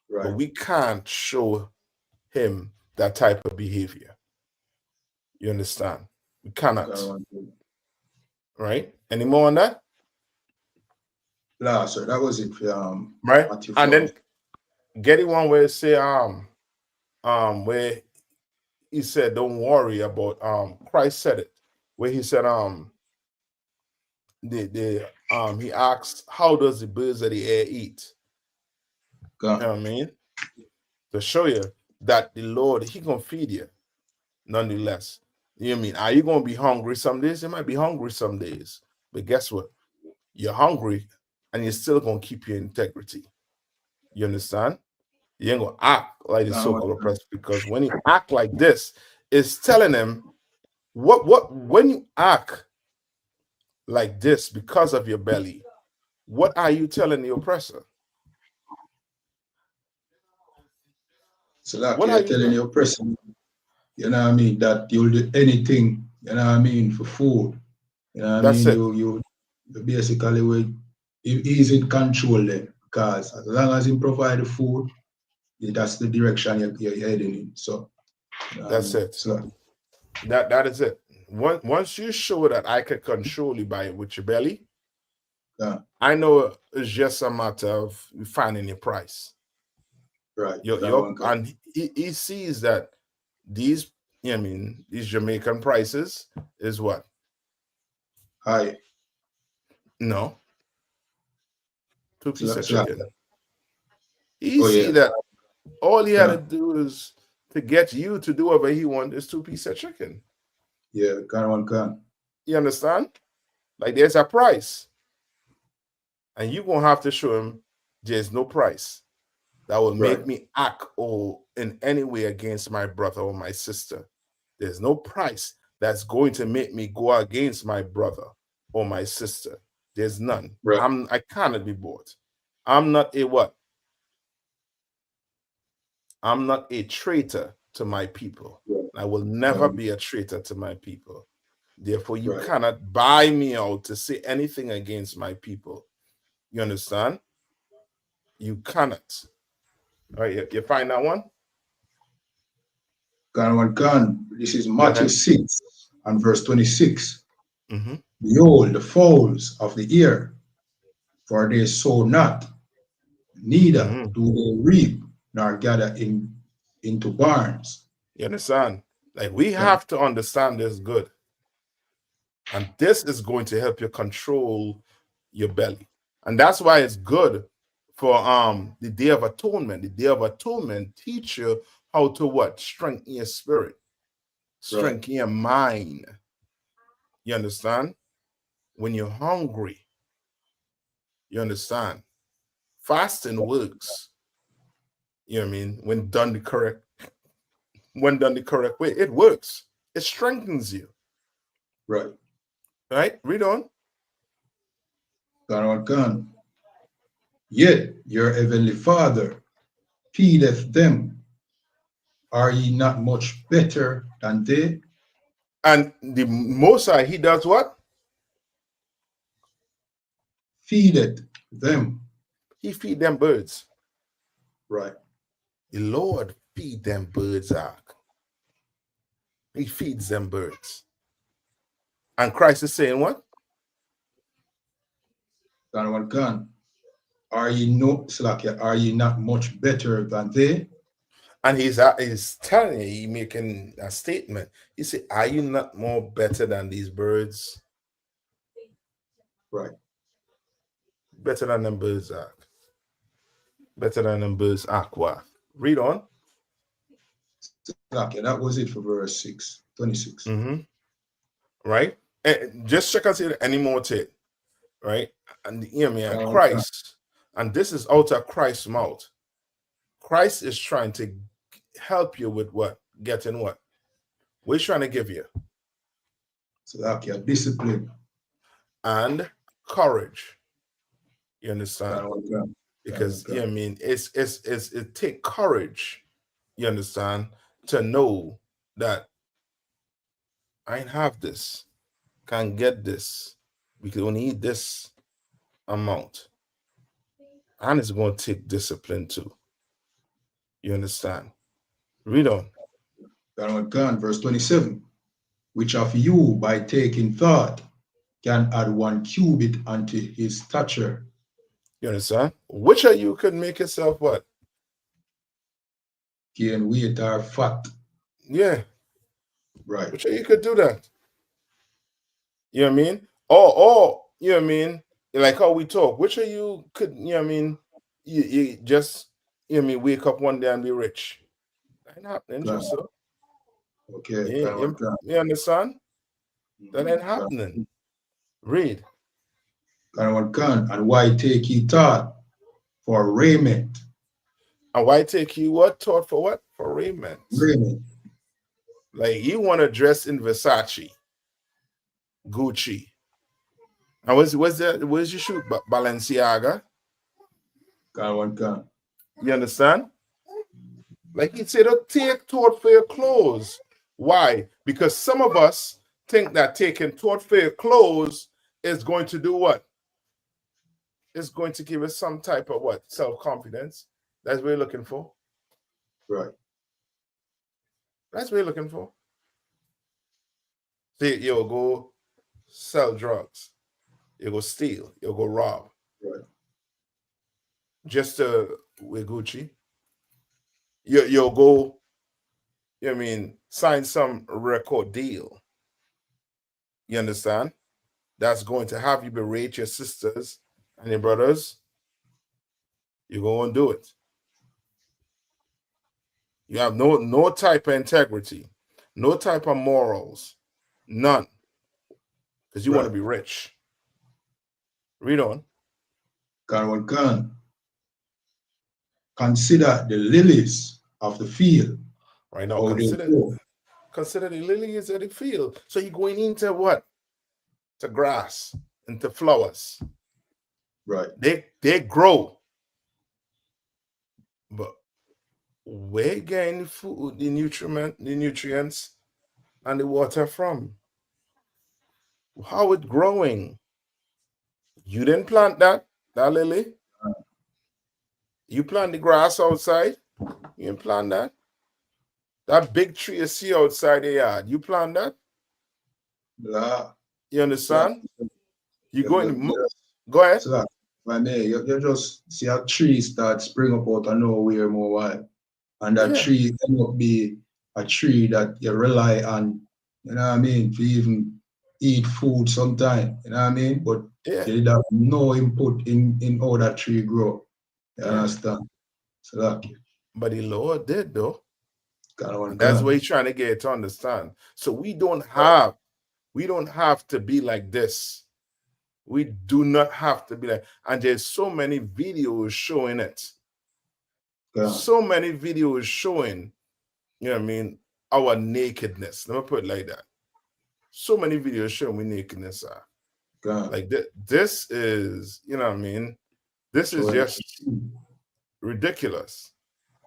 Right. But we can't show him that type of behavior. You understand? We cannot. Right? Any more on that? No, sir, that was it for right. Matthew And 4. then get it one where it say where he said, don't worry about Christ said it, where he said he asked, how does the birds of the air eat? You know what I mean? To show you that the Lord, he gonna feed you nonetheless. You know what I mean? Are you gonna be hungry some days? You might be hungry some days, but guess what? You're hungry and you're still gonna keep your integrity. You understand? You ain't gonna act like the so-called oppressor, because when you act like this, it's telling him when you act like this because of your belly, what are you telling the oppressor? So like What are you're you telling your oppressor, you know what I mean, that you'll do anything, you know what I mean, for food. You know what I That's mean? it. You basically he's in control then, because as long as he provide the food, that's the direction you're heading in. So That's it. So That is it. Once you show that I can control you by with your belly, yeah, I know it's just a matter of finding your price. right. And he sees that these, you know what I mean, these Jamaican prices is what? High. No. 2-piece of So chicken. He see that all he had to do is to get you to do whatever he wants is 2-piece of chicken. Yeah, can. You understand? Like there's a price. And you're gonna have to show him there's no price that will make me act or in any way against my brother or my sister. There's no price that's going to make me go against my brother or my sister. There's none. I cannot be bought. I'm not a what? I'm not a traitor to my people. I will never be a traitor to my people. Therefore, you cannot buy me out to say anything against my people. You understand? You cannot. All right, you find that one? Can. This is Matthew 6 and verse 26. Behold, the fowls of the air, for they sow not, neither do they reap, nor gather into barns. You understand? Like we have to understand this good. And this is going to help you control your belly. And that's why it's good for the Day of Atonement. The Day of Atonement teach you how to what? Strengthen your spirit, strengthen your mind. You understand? When you're hungry, you understand? Fasting works. You know what I mean? When done the correct way, it works. It strengthens you. Right. Read on. Can. Yet your heavenly Father feedeth them. Are ye not much better than they? And the Most High, he does what? Feedeth them. He feed them birds. Right. The Lord feed them birds, Ark. He feeds them birds. And Christ is saying what? Can. Are ye not much better than they? And he's telling you, he's making a statement. He said, are you not more better than these birds? Right. Better than them birds, Ark. Better than them birds, Aqua. Read on. That was it for verse 26. Right? And just check and see any more to it. Right? And you know me, and Christ, and this is out of Christ's mouth. Christ is trying to help you with what? Getting what? What he's trying to give you? So discipline and courage. You understand? Because I mean, it take courage, you understand, to know that I ain't have this, can't get this, we can only eat this amount. And it's going to take discipline too. You understand? Read on. Verse 27. Which of you, by taking thought, can add 1 cubit unto his stature? You understand? Which of you could make yourself what? Gain weight or fat. Yeah. Right. Which of you could do that? You know what I mean? Or you know what I mean? Like how we talk. Which of you could, you know what I mean? You just, you know what I mean, wake up one day and be rich. That ain't happening, just so. Okay. You understand? That ain't happening. Read. And why take ye thought for raiment? And why take you what? Thought for what? For raiment. Raiment. Like you want to dress in Versace, Gucci. And where's your shoot? Balenciaga. You understand? Like he said, don't take thought for your clothes. Why? Because some of us think that taking thought for your clothes is going to do what? It's going to give us some type of what? Self-confidence. That's what we're looking for. Right. That's what we're looking for. See, you'll go sell drugs. You'll go steal. You'll go rob. Right. Just with Gucci. You'll go, you know what I mean, sign some record deal. You understand? That's going to have you berate your sisters and your brothers. You go and do it. You have no type of integrity, no type of morals, none. Because you want to be rich. Read on. Consider the lilies of the field. Right now, consider the lilies of the field. So you're going into what? To grass, into flowers. Right. They grow. But where getting the food, the nutrients, and the water from? How it growing? You didn't plant that lily. You plant the grass outside. You didn't plant that. That big tree you see outside the yard. You plant that. You understand? You go ahead. So you just see a tree start spring up out of nowhere more while. And that tree end up be a tree that you rely on, you know what I mean, to even eat food sometime, you know what I mean? But you did have no input in how that tree grow. You understand? So but the Lord did though. That's what he's trying to get to understand. So we don't have to be like this. We do not have to be like, and there's so many videos showing it. So many videos showing, you know what I mean, our nakedness. Let me put it like that. So many videos showing we nakedness are. Like this is, you know what I mean? This is just ridiculous.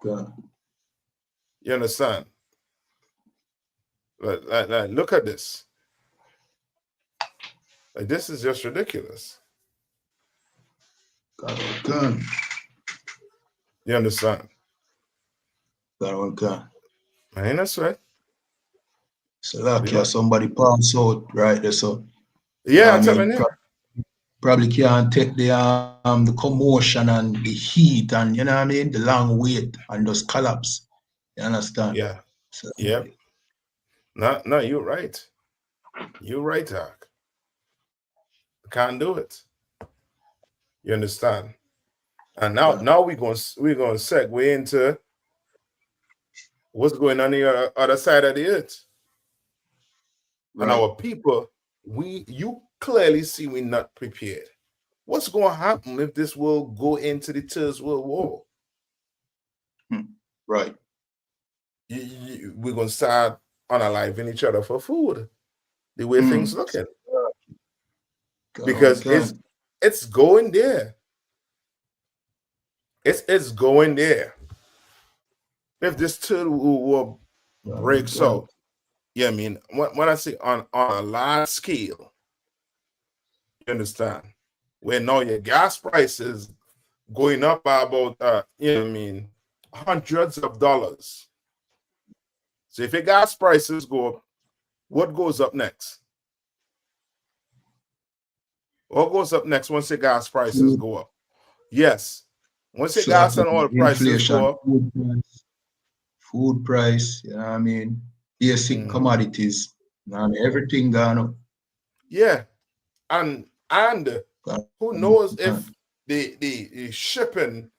You understand? Like, look at this. Like, this is just ridiculous. You understand? I ain't that's right. So somebody pass out right there. So I'm telling you. Probably can't take the commotion and the heat and you know what I mean, the long wait and just collapse. You understand? Yeah. So, No, you're right. You're right, Doc. Can't do it. You understand? And now we're going to segue into what's going on the other side of the earth. And our people, you clearly see we're not prepared. What's going to happen if this will go into the Third World War? Right. We're going to start unaliving each other for food. The way things looking. Because it's going there. It's going there. If this third world war breaks out, yeah, I mean, when I say on a large scale, you understand, where now your gas prices going up by about you know what I mean, hundreds of dollars. So if your gas prices go up, what goes up next? What goes up next once your gas prices go up? Yes. Once your gas and oil prices go up. Food price, you know what I mean? Basic commodities. You know what I mean? Everything gone up. Yeah. And who knows if the shipping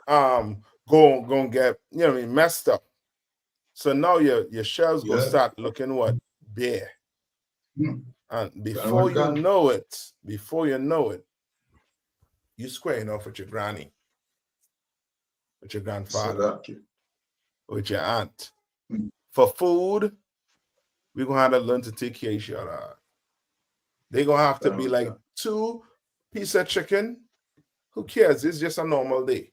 gonna get, you know what I mean, messed up. So now your shelves gonna start looking what? Bare. And before you know it, you squaring off with your granny, with your grandfather, with your aunt. For food, we're gonna have to learn to take care of each other. They're gonna have to be like 2 pieces of chicken. Who cares? It's just a normal day.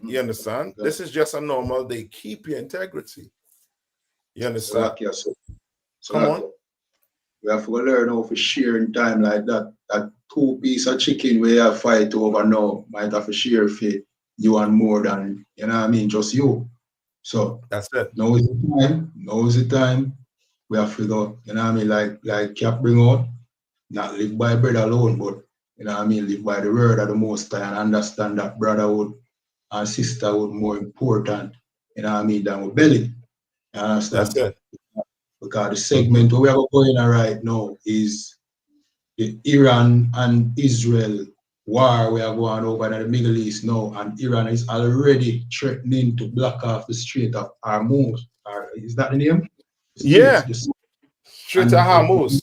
You understand? This is just a normal day. Keep your integrity. You understand? Come on. We have to learn how to share in time like that. That 2 pieces of chicken we have fight over now might have to share for you and more than, you know what I mean, just you. So that's it. Now is the time. Now is the time. We have to go, you know what I mean, like Cap bring out, not live by bread alone, but you know what I mean, live by the word of the Most High and understand that brotherhood and sisterhood more important, you know what I mean, than with belly. You understand? That's it. Because the segment where we are going right now is the Iran and Israel war we are going over in the Middle East now, and Iran is already threatening to block off the Strait of Hormuz. Is that the name? Yeah. Strait of Hormuz.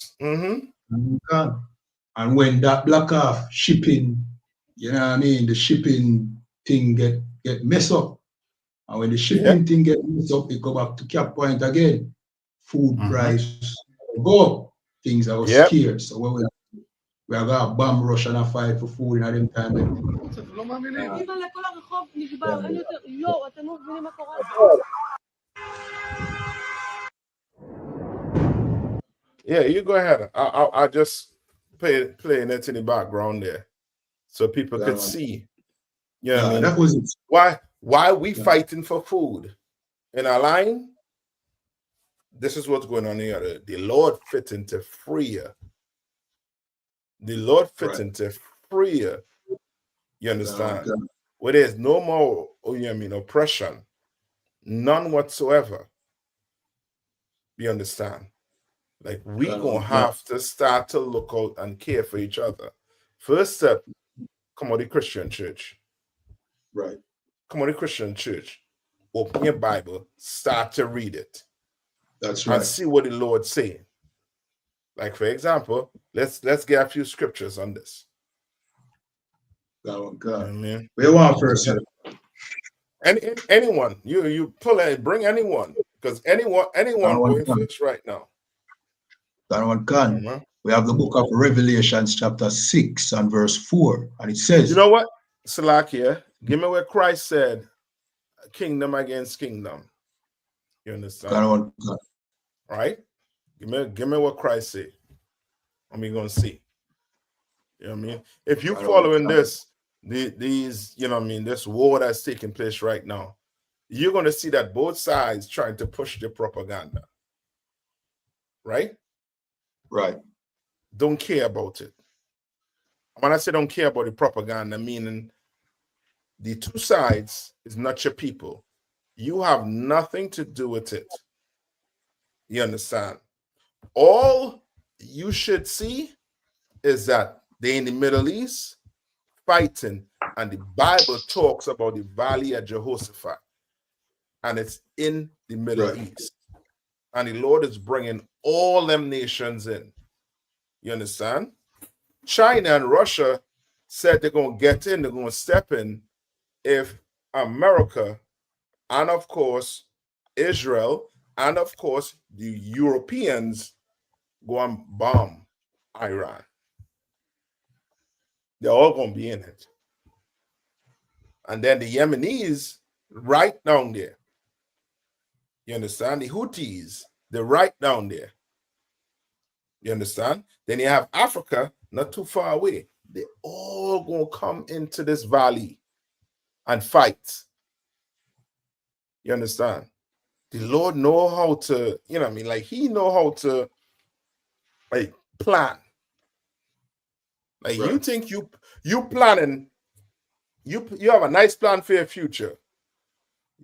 And when that block off shipping, you know what I mean, the shipping thing get messed up. And when the shipping thing get messed up, it go back to cap point again. Food price go up. Things are scarce. So when we are got a bomb rush and a fight for food in them time. Yeah, you go ahead. I just playing it in the background there, so people could see. You know what I mean? That was it. Why we fighting for food in our line? This is what's going on here. The Lord fit into freer. The Lord fit into freer. You understand? Where there's no more, oppression, none whatsoever. You understand? Like we gonna have to start to look out and care for each other. First step, come on, the Christian church. Right. Come on, the Christian church. Open your Bible, start to read it. That's right. And see what the Lord's saying. Like, for example, let's get a few scriptures on this. Oh God. You know what I mean? Where want first? Anyone. You pull it, bring anyone. Because anyone going first right now. That one can. We have the book of Revelations, chapter 6 and verse 4. And it says, you know what? Salakia, give me where Christ said, kingdom against kingdom. You understand? Right? Give me what Christ said. And we're gonna see. You know what I mean? If you following these, you know what I mean, this war that's taking place right now, you're gonna see that both sides trying to push the propaganda. Right? Right. Don't care about it. When I say don't care about the propaganda, meaning the two sides is not your people. You have nothing to do with it. You understand? All you should see is that they're in the Middle East fighting, and the Bible talks about the Valley of Jehoshaphat, and it's in the Middle East. And the Lord is bringing all them nations in. You understand? China and Russia said they're going to get in, they're going to step in if America and, of course, Israel and, of course, the Europeans go and bomb Iran. They're all going to be in it. And then the Yemenis right down there. You understand? The Houthis, they're right down there. You understand? Then you have Africa, not too far away. They all gonna come into this valley and fight. You understand? The Lord know how to, you know what I mean? Like he know how to like plan. Like you think you planning, you have a nice plan for your future.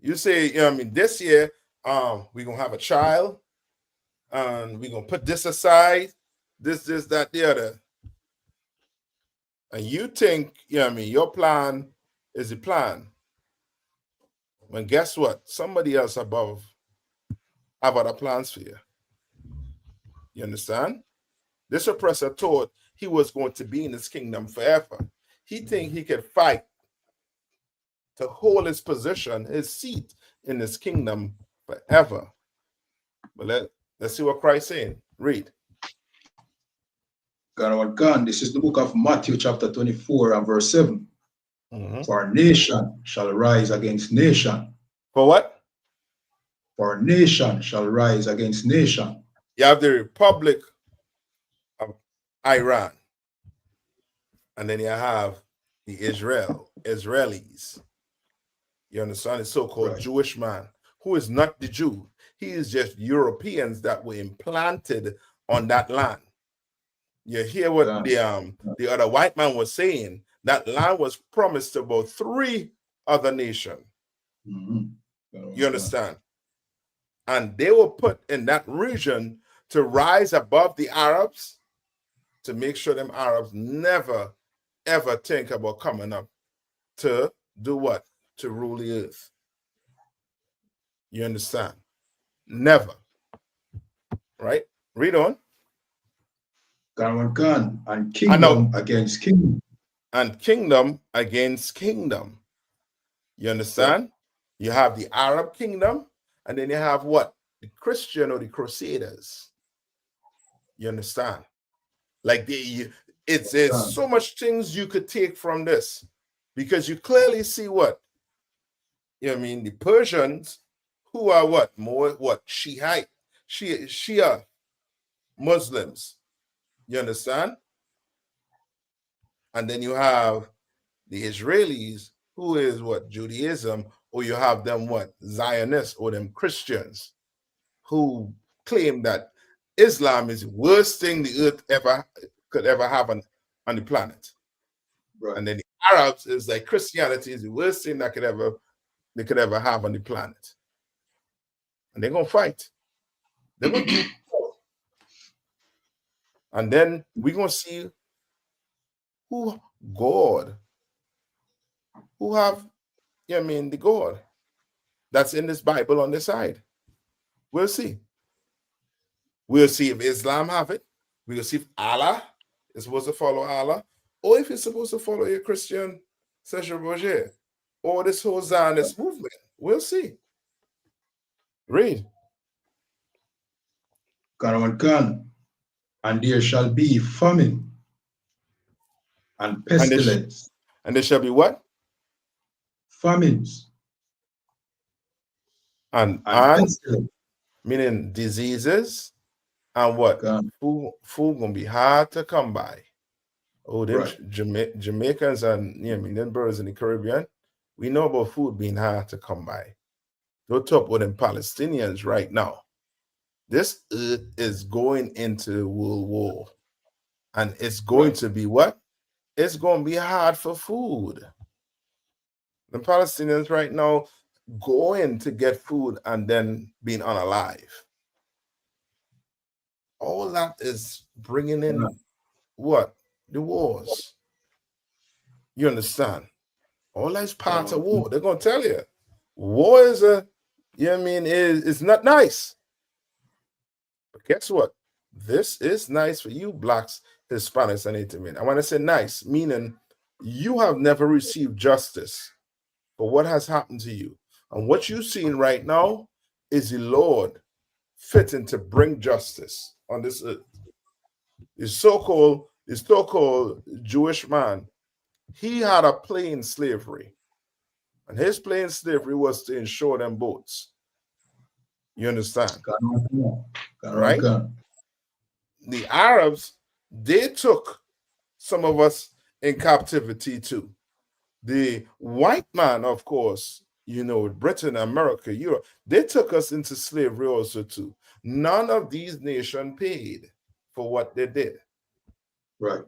You say, you know what I mean, this year, we're gonna have a child, and we're gonna put this aside, this, that, the other. And you think, you know what I mean, your plan is the plan. When guess what? Somebody else above have other plans for you. You understand? This oppressor thought he was going to be in his kingdom forever. He think he could fight to hold his position, his seat in his kingdom forever. But let's see what Christ saying. Read. This is the book of Matthew chapter 24 and verse 7. For nation shall rise against nation. For what? For nation shall rise against nation. You have the Republic of Iran. And then you have the Israelis. You understand? The so-called Jewish man who is not the Jew. He is just Europeans that were implanted on that land. You hear what the other white man was saying? That land was promised to about 3 other nations. You understand? And they were put in that region to rise above the Arabs, to make sure them Arabs never, ever think about coming up to do what? To rule the earth. You understand? Never. Right? Read on. And kingdom against kingdom. And kingdom against kingdom. You understand? You have the Arab kingdom, and then you have what? The Christian or the Crusaders. You understand? Like it's so much things you could take from this, because you clearly see what? You know what I mean? The Persians, who are what? More what? Shia Muslims. You understand? And then you have the Israelis, who is what? Judaism, or you have them what? Zionists, or them Christians, who claim that Islam is the worst thing the earth could ever have on the planet. And then the Arabs is like Christianity is the worst thing that they could ever have on the planet. And they're gonna fight. They're gonna do. And then we're gonna see who God, who have, you know what I mean, the God that's in this Bible on the side. We'll see. We'll see if Islam have it. We'll see if Allah is supposed to follow Allah, or if he's supposed to follow your Christian Serge Roger, or this whole Zionist movement. We'll see. Read. And there shall be famine and pestilence. And there shall be what? Famines. And meaning diseases and what? Food gonna be hard to come by. Oh, them Jamaicans and you know, I mean, them birds in the Caribbean, we know about food being hard to come by. Don't talk about them Palestinians right now. This earth is going into World War, and it's going to be what? It's going to be hard for food. The Palestinians right now going to get food and then being unalive. All that is bringing in what? The wars. You understand? All that's part of war. They're going to tell you. War is you know what I mean, is not nice. But guess what? This is nice for you blacks, Hispanics, and Native men. And when I say nice, meaning you have never received justice for what has happened to you. And what you're seeing right now is the Lord fitting to bring justice on this earth. The so-called Jewish man, he had a play in slavery. And his plane slavery was to insure them boats. You understand? Right? The Arabs, they took some of us in captivity too. The white man, of course, you know, Britain, America, Europe, they took us into slavery also too. None of these nations paid for what they did. Right.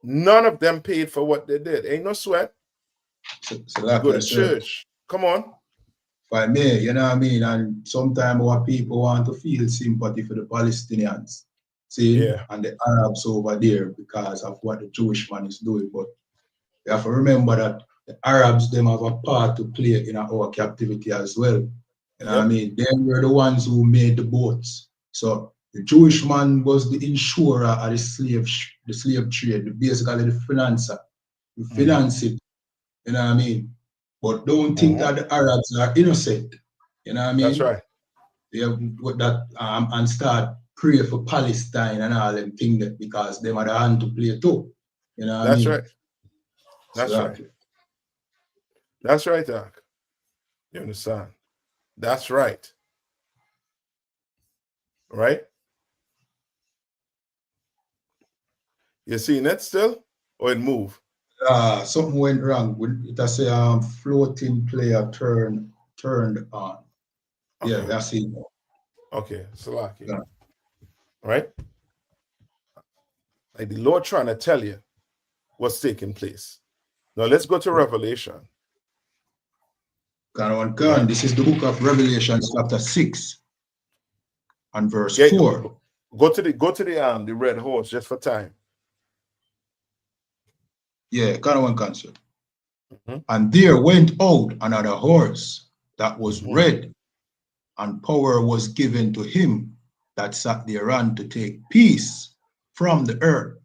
None of them paid for what they did. Ain't no sweat. So You go to church. Come on. By me, you know what I mean? And sometimes our people want to feel sympathy for the Palestinians. See? Yeah. And the Arabs over there because of what the Jewish man is doing. But you have to remember that the Arabs, them have a part to play in our captivity as well. You know what I mean? They were the ones who made the boats. So the Jewish man was the insurer of the slave trade, basically the financer. You finance it. You know what I mean? But don't think that the Arabs are innocent. You know what I mean? That's right. They have that and start pray for Palestine and all them things that because they had a hand to play too. You know what I That's mean? right. That's right. That's right, Doc. You understand? That's right. Right? You seeing it still? Or it move? Something went wrong. It has a floating player turned on. Okay. Yeah, that's it. Okay, Salaki. Yeah. Right? Like the Lord trying to tell you what's taking place. Now let's go to Revelation. This is the book of Revelation, chapter 6 and verse 4. Go to the red horse just for time. Yeah, concert. And there went out another horse that was red, and power was given to him that sat thereon to take peace from the earth.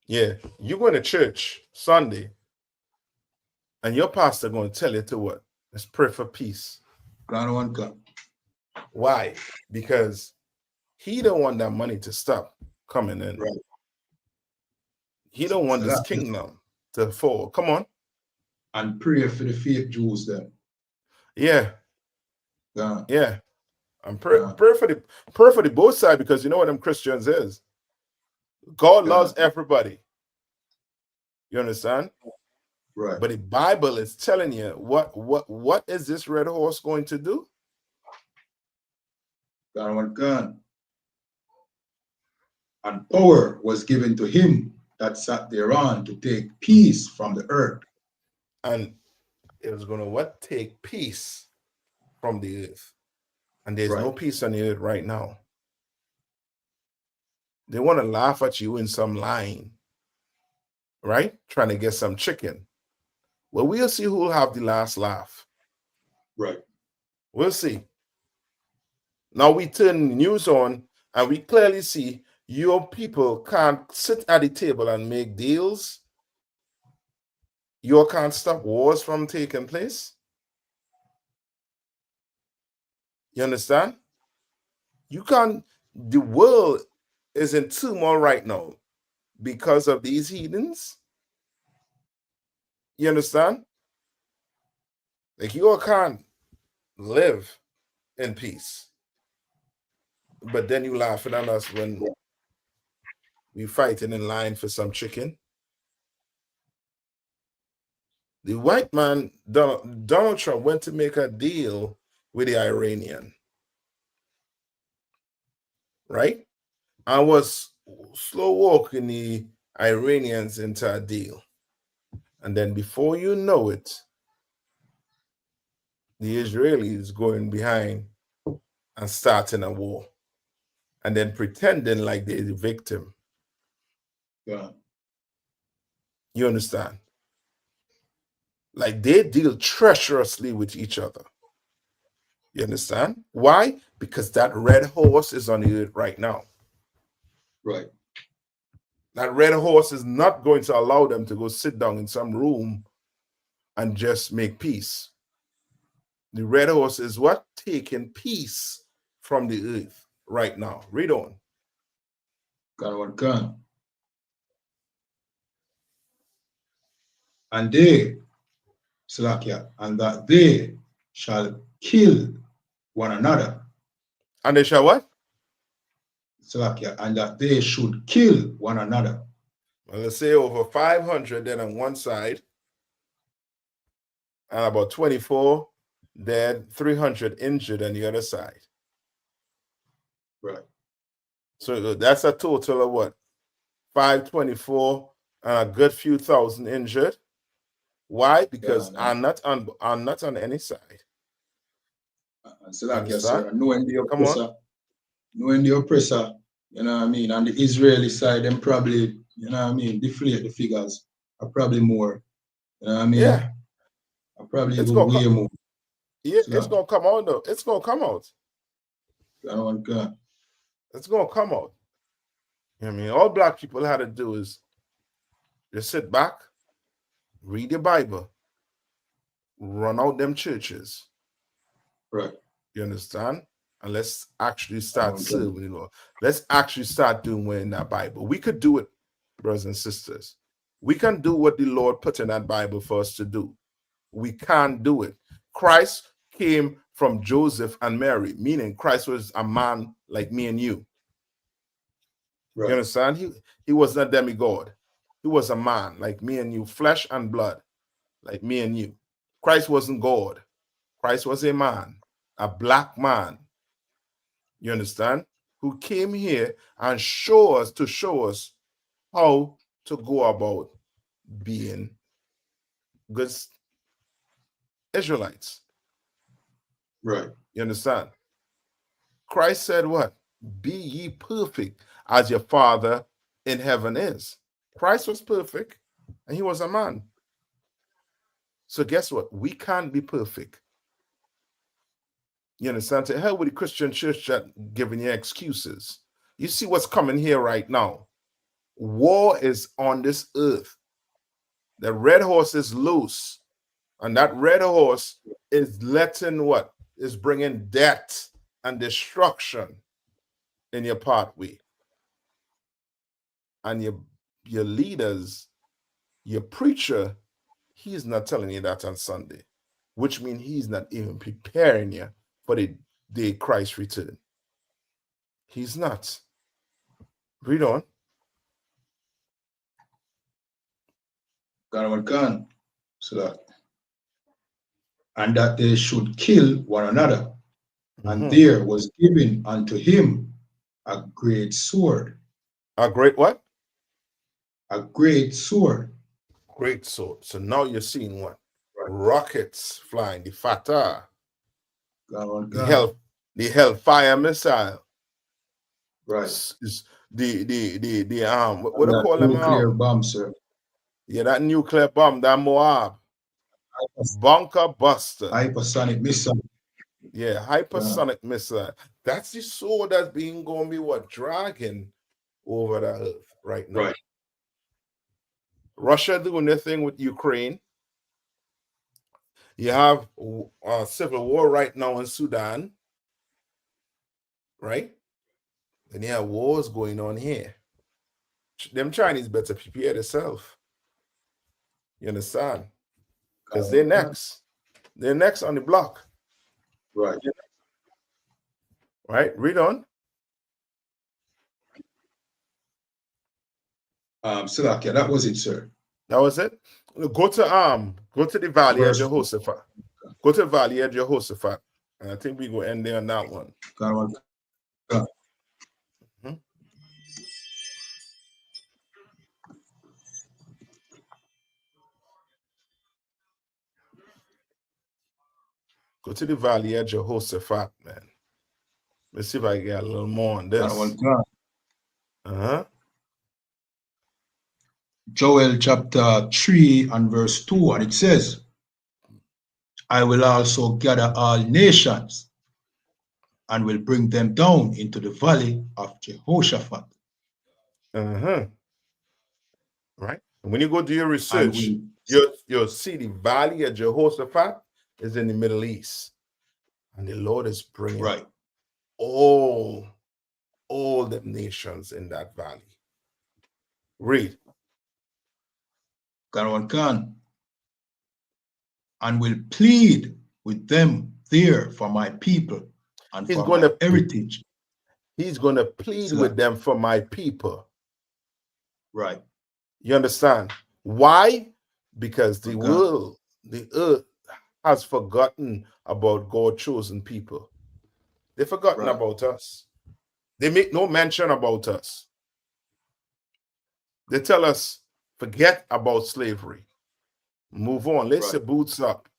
Yeah, you go to church Sunday, and your pastor going to tell you to what? Let's pray for peace. Why? Because he don't want that money to stop coming in. Right. He don't want this kingdom to fall. Come on. And pray for the fake Jews then. Yeah. Yeah. And pray for the both sides, because you know what them Christians is. God loves everybody. You understand? Right. But the Bible is telling you what is this red horse going to do? And power was given to him that sat thereon to take peace from the earth. And it was going to take peace from the earth. And there's no peace on the earth right now. They want to laugh at you in some line, right? Trying to get some chicken. Well, we'll see who will have the last laugh. Right. We'll see. Now we turn the news on and we clearly see your people can't sit at the table and make deals. You can't stop wars from taking place. You understand? You can't. The world is in turmoil right now because of these heathens. You understand? Like you all can't live in peace. But then you laughing at us when we fighting in line for some chicken. The white man, Donald Trump, went to make a deal with the Iranian, right? And was slow walking the Iranians into a deal. And then before you know it, the Israelis going behind and starting a war. And then pretending like they're the victim. Yeah. You understand? Like they deal treacherously with each other. You understand? Why? Because that red horse is on the earth right now. Right. That red horse is not going to allow them to go sit down in some room and just make peace. The red horse is what? Taking peace from the earth right now. Read on. And they Salakia, and that they shall kill one another. And they shall what? Salakia, and that they should kill one another. Well, let's say over 500 then on one side, and about 24 dead, 300 injured on the other side. Right. So that's a total of what? 524 and a good few thousand injured. Why? Because I'm not on any side. Salakia, sir, knowing the oppressor, you know what I mean, and the Israeli side, them probably, you know what I mean, deflate the figures are probably more, you know what I mean? Yeah. Are probably even way more. Yeah, it's gonna come out though. It's gonna come out. It's gonna come out. You know what I mean? All black people had to do is just sit back, read your Bible, run out them churches. Right. You understand? And let's actually start serving the Lord. Let's actually start doing what in that Bible. We could do it, brothers and sisters. We can do what the Lord put in that Bible for us to do. We can't do it. Christ came from Joseph and Mary, meaning Christ was a man like me and you. Right. You understand? He was not a demigod. He was a man like me and you, flesh and blood, like me and you. Christ wasn't God. Christ was a man, a black man. You understand? Who came here and show us how to go about being good Israelites. Right. You understand? Christ said what? Be ye perfect as your Father in heaven is. Christ was perfect and he was a man. So guess what? We can't be perfect. You understand? To hell with the Christian church that giving you excuses. You see what's coming here right now. War is on this earth. The red horse is loose. And that red horse is letting what? Is bringing death and destruction in your pathway. And your leaders, your preacher, he's not telling you that on Sunday, which means he's not even preparing you for the day Christ return. He's not. Read on. And that they should kill one another. And there was given unto him a great sword. A great what? A great sword. Great sword. So now you're seeing what? Right. Rockets flying, the Fatah. The Hellfire missile. Right. What do you call them? Nuclear bomb, sir. Yeah, that nuclear bomb, that Moab. Bunker buster. Hypersonic missile. Yeah, hypersonic missile. That's the sword that's being going to be what? Dragging over the earth right now. Right. Russia doing their thing with Ukraine. You have a civil war right now in Sudan. Right? And you have wars going on here. Them Chinese better prepare themselves. You understand? Because they're next. They're next on the block. Right. Right? Read on. Salakia, that was it, sir. That was it. Go to the Valley of Jehoshaphat. Go to the Valley of Jehoshaphat. And I think we go end there on that one. Go to the Valley of Jehoshaphat, man. Let's see if I get a little more on this. Joel chapter 3 and verse 2, and it says, I will also gather all nations and will bring them down into the valley of Jehoshaphat. Right. And when you go do your research, you'll see the Valley of Jehoshaphat is in the Middle East. And the Lord is bringing all the nations in that valley. Read. Khan. and will plead with them there for my people and He's for going my to heritage. He's going to plead with them for my people. Right. You understand? Why? Because the world, the earth has forgotten about God's chosen people. They've forgotten about us. They make no mention about us. They tell us, forget about slavery. Move on. Lace your boots up.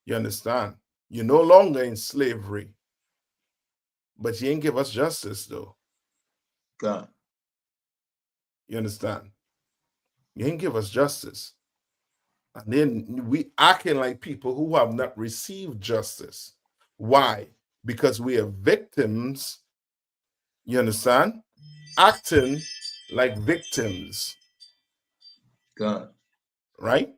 You understand? You're no longer in slavery. But you ain't give us justice, though. God. You understand? You ain't give us justice. And then we acting like people who have not received justice. Why? Because we are victims. You understand? Acting like victims. God. Right?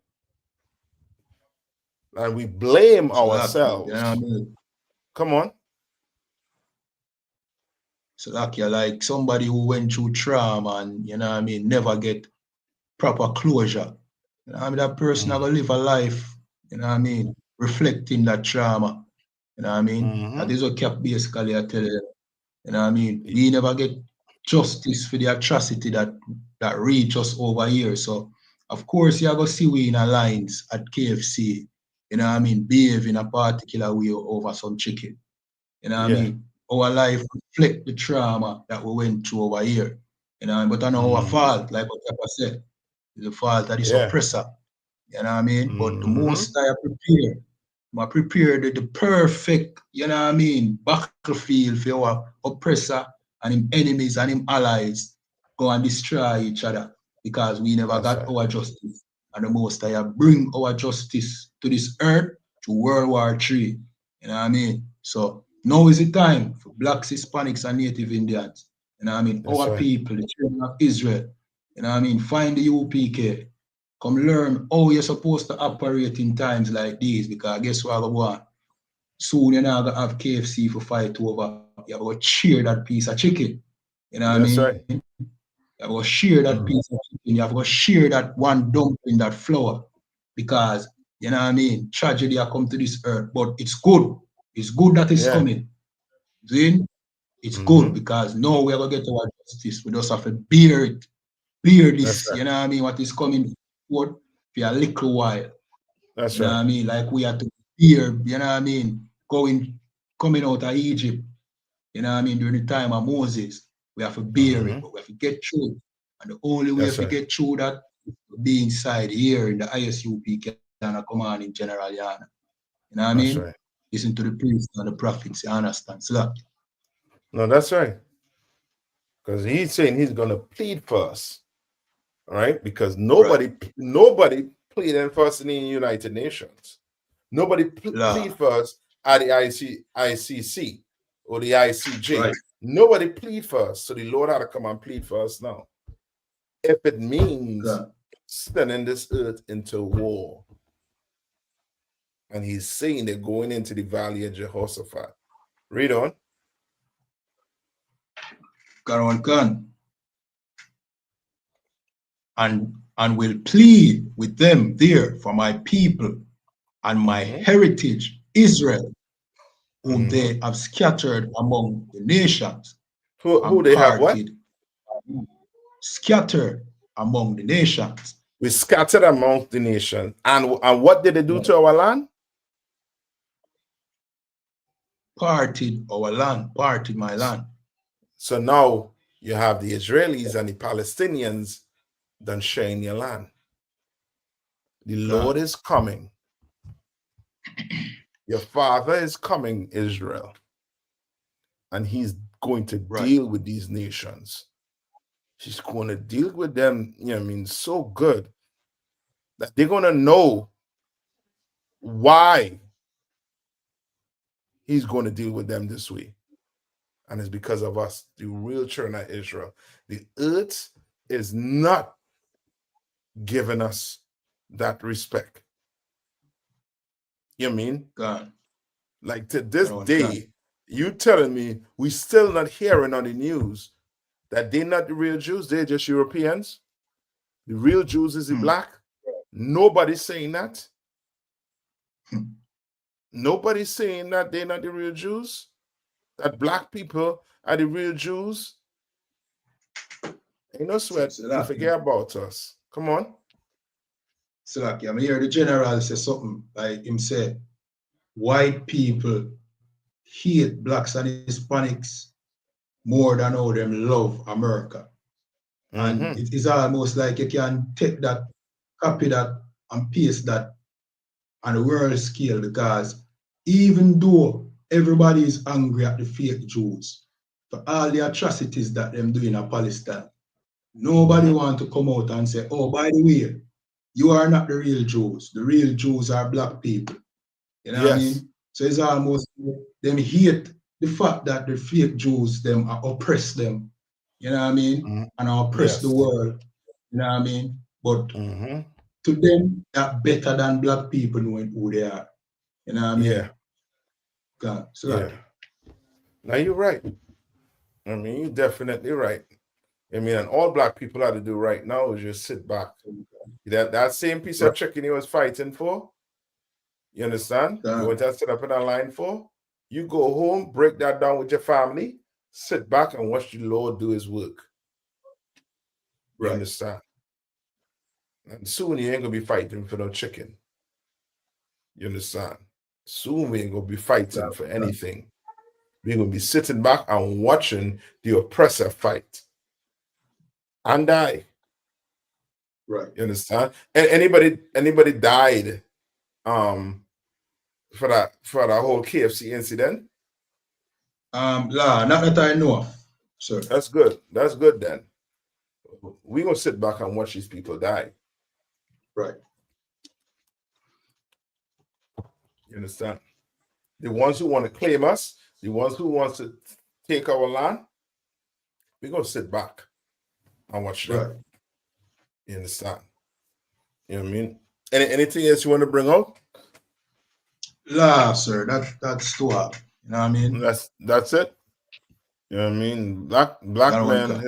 And we blame ourselves. You know what I mean? Come on. So like somebody who went through trauma and, you know what I mean, never get proper closure. You know what I mean? That person never live a life, you know what I mean, reflecting that trauma. You know what I mean? That is what Cap basically I tell you. You know what I mean? We never get justice for the atrocity that reach us over here. So of course you're gonna see we in a lines at KFC, you know what I mean, behave in a particular way over some chicken. You know what I mean? Our life reflect the trauma that we went through over here. You know, but I know our fault, like what Papa said, it's the fault of the suppressor. You know what I mean? But the most I prepare the perfect, you know what I mean, battlefield for our oppressor and him enemies and him allies go and destroy each other because we never got our justice. And the most I bring our justice to this earth to World War III. You know what I mean? So now is the time for blacks, Hispanics, and Native Indians. You know what I mean? Our people, the children of Israel. You know what I mean? Find the UPK. Come learn how you're supposed to operate in times like these, because guess what I want? Soon you're not gonna have KFC for fight over. You're gonna cheer that piece of chicken. You know what I mean? You're gonna share that piece of chicken, you're gonna share that one dumpling, that flour. Because you know what I mean, tragedy has come to this earth, but it's good. It's good that it's coming. See? It's good because now we're gonna get our justice. We just have to bear it. Bear this, you know what I mean? What is coming forth for a little while. You know what I mean? Like we have to bear, you know what I mean? Coming out of Egypt, you know what I mean? During the time of Moses, we have to bear it, but we have to get through it. And the only way to get through that is to be inside here in the ISUP can command in General Yana. You know what I mean? Listen to the priests and the prophets, you understand? So no, that's right. Because he's saying he's gonna plead for us. Right? Because nobody pleaded for us in the United Nations. Nobody plead for us at the ICC or the ICJ. Nobody plead for us. So the Lord had to come and plead for us now. If it means sending this earth into war. And he's saying they're going into the valley of Jehoshaphat. Read on. And will plead with them there for my people and my heritage, Israel, whom they have scattered among the nations. Who they have what? Scattered among the nations. We scattered among the nations. And what did they do to our land? Parted our land, parted my land. So now you have the Israelis and the Palestinians done sharing your land. The Lord is coming. Your father is coming, Israel. And he's going to deal with these nations. He's going to deal with them, you know what I mean, so good that they're going to know why he's going to deal with them this way. And it's because of us, the real children of Israel. The earth is not giving us that respect. You know what I mean? God. Like to this day, you telling me we still not hearing on the news that they're not the real Jews, they're just Europeans. The real Jews is the black. Nobody's saying that. Nobody's saying that they're not the real Jews, that black people are the real Jews. Ain't no sweat. You forget about us. Come on. So like, I hear the general say something like him say, white people hate blacks and Hispanics more than how them love America. And it is almost like you can take that, copy that, and paste that on a world scale, because even though everybody is angry at the fake Jews for all the atrocities that them doing in Palestine, nobody want to come out and say, oh, by the way, you are not the real Jews. The real Jews are black people. You know what I mean? So it's almost, them hate the fact that the fake Jews, them oppress them. You know what I mean? And oppress the world. You know what I mean? But to them, they're better than black people knowing who they are. You know what I mean? Yeah. God, so Now you're right. I mean, you're definitely right. I mean, and all black people have to do right now is just sit back. That same piece of chicken he was fighting for, you understand? You want to set up in a line for? You go home, break that down with your family, sit back and watch the Lord do his work. You understand? And soon you ain't going to be fighting for no chicken. You understand? Soon we ain't going to be fighting for anything. We're going to be sitting back and watching the oppressor fight and die. Right. You understand? And anybody died for that whole KFC incident? Not that I know of, sir. That's good. That's good then. We're gonna sit back and watch these people die. Right. You understand? The ones who want to claim us, the ones who want to take our land, we're gonna sit back and watch them. Right. You understand? You know what I mean? Anything else you want to bring out? La, sir, that's too hard. You know what I mean? That's it. You know what I mean? Black men,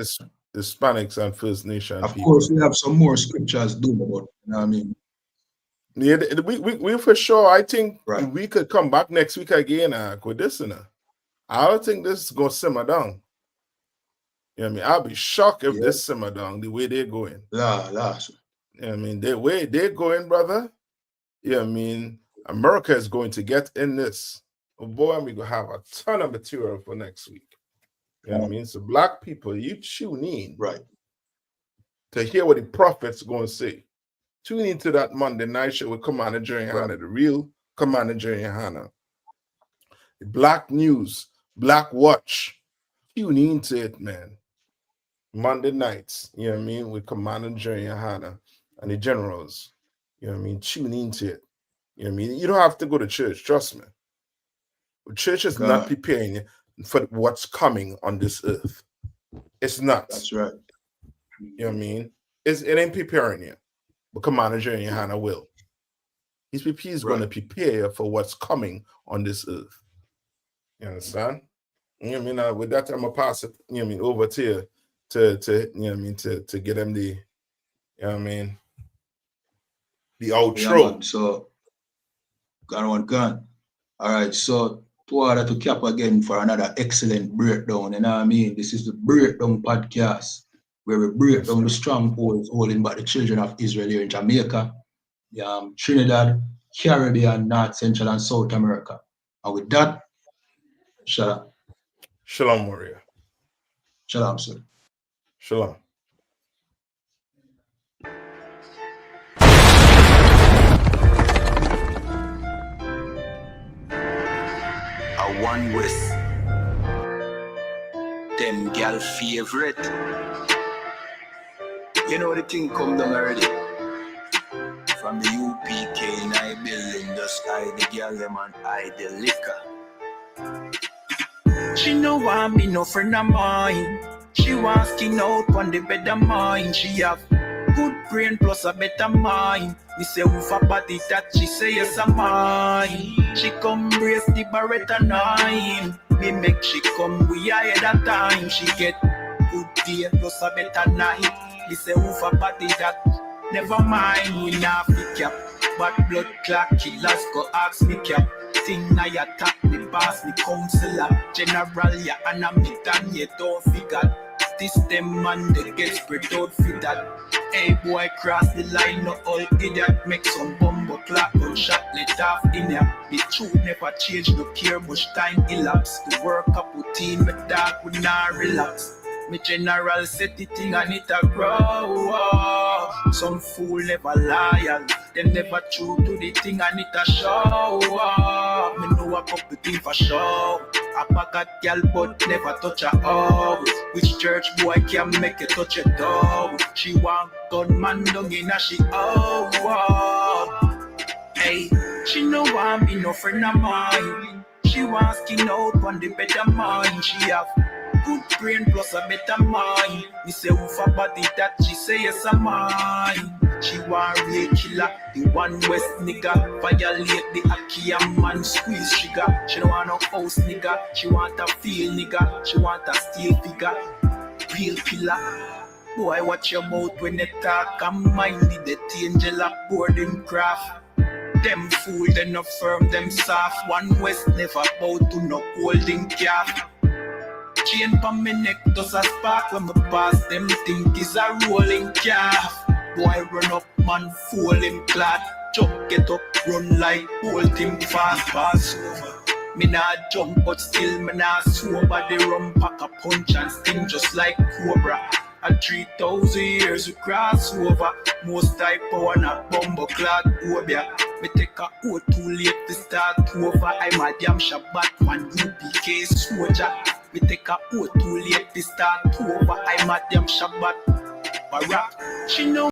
Hispanics, and First Nation of people. course, we have some more scriptures to do about. You know what I mean? Yeah, we for sure. I think we could come back next week again with this. I don't think this is gonna simmer down. You know what I mean? I'll be shocked if this simmer down the way they're going. La, sir. You know what I mean? The way they're going, brother. You know what I mean? America is going to get in this. Oh boy, we're gonna have a ton of material for next week. You know what I mean? So black people, you tune in to hear what the prophets going to say. Tune into that Monday night show with Commander Jerry Hanna, the real Commander Jerry Hanna. The Black News, Black Watch. Tune into it, man. Monday nights, you know what I mean, with Commander Jerry Hanna and the generals. You know what I mean? Tune into it. You know what I mean? You don't have to go to church, trust me. But church is not preparing you for what's coming on this earth. It's not. That's right. You know what I mean? It ain't preparing you. But Commander Jerry Hanna will. He's going to prepare you for what's coming on this earth. You understand? You know what I mean? With that, I'm gonna pass it, you know what I mean, over to you to you know what I mean, to get them the, you know what I mean, the outro. Yeah, so gone. All right, so to order to cap again for another excellent breakdown. You know what I mean? This is the Breakdown Podcast, where we break down the strongholds holding back the children of Israel here in Jamaica, Trinidad, Caribbean, North, Central, and South America. And with that, shalom. Shalom, warrior. Shalom, sir. Shalom. A one with them gal favorite. You know the thing come down already. From the UPK in I building, just I the gal them and I the liquor. She know I'm no friend of mine. She wants skin out on the better mind. She have good brain plus a better mind. Me say woof a body that she say yes a mine. She come brace the Beretta 9. Me make she come we ahead of time. She get good day plus a better night. Me say woof a body that never mind. We not pick up. But blood clot killers go ask me cap. Thing I attack me boss, me counselor. General, ya and I'm me done, you don't figure. This them man, they get spread out for that. Hey boy, cross the line, no all idiot. Make some bumbo clock, gunshot let off in ya. The truth never change, no care much time elapse. The work up routine, my dog would not relax. Me general set the thing and it a grow. Some fool never loyal, them never true to the thing and it a show. Me know a couple things for sure. A bag girl but never touch a hoe. Which church boy can make you touch a dog? She want gunman down in a she Hey, she know I'm be no friend of mine. She want skin out on the better mind. She have good brain plus a better mind. Me say who for body that she say yes a mine. She want real killer, the one west nigga. Violate the Akia man, squeeze trigger. She don't want no house nigga. She want a feel nigga. She want a steel figure. Real killer. Boy, watch your mouth when they talk. I'm minded the angel of boarding craft. Them fool, they no firm, them soft. One west never bow to no holding calf. Chain pa me neck does a spark when me pass. Them think is a rolling calf. Boy run up, man, fool him clad. Jump, get up, run like hold him fast. Pass over. Me nah jump, but still me nah sober. The rum pack a punch and sting just like cobra. At 3,000 years we cross over. Most type power not bumbo clad obia. Me take a O too late to start over. I'm a damn Shabbat man, UPK soldier. Me take a O too late to start over. I'm a damn Shabbat Barack. She know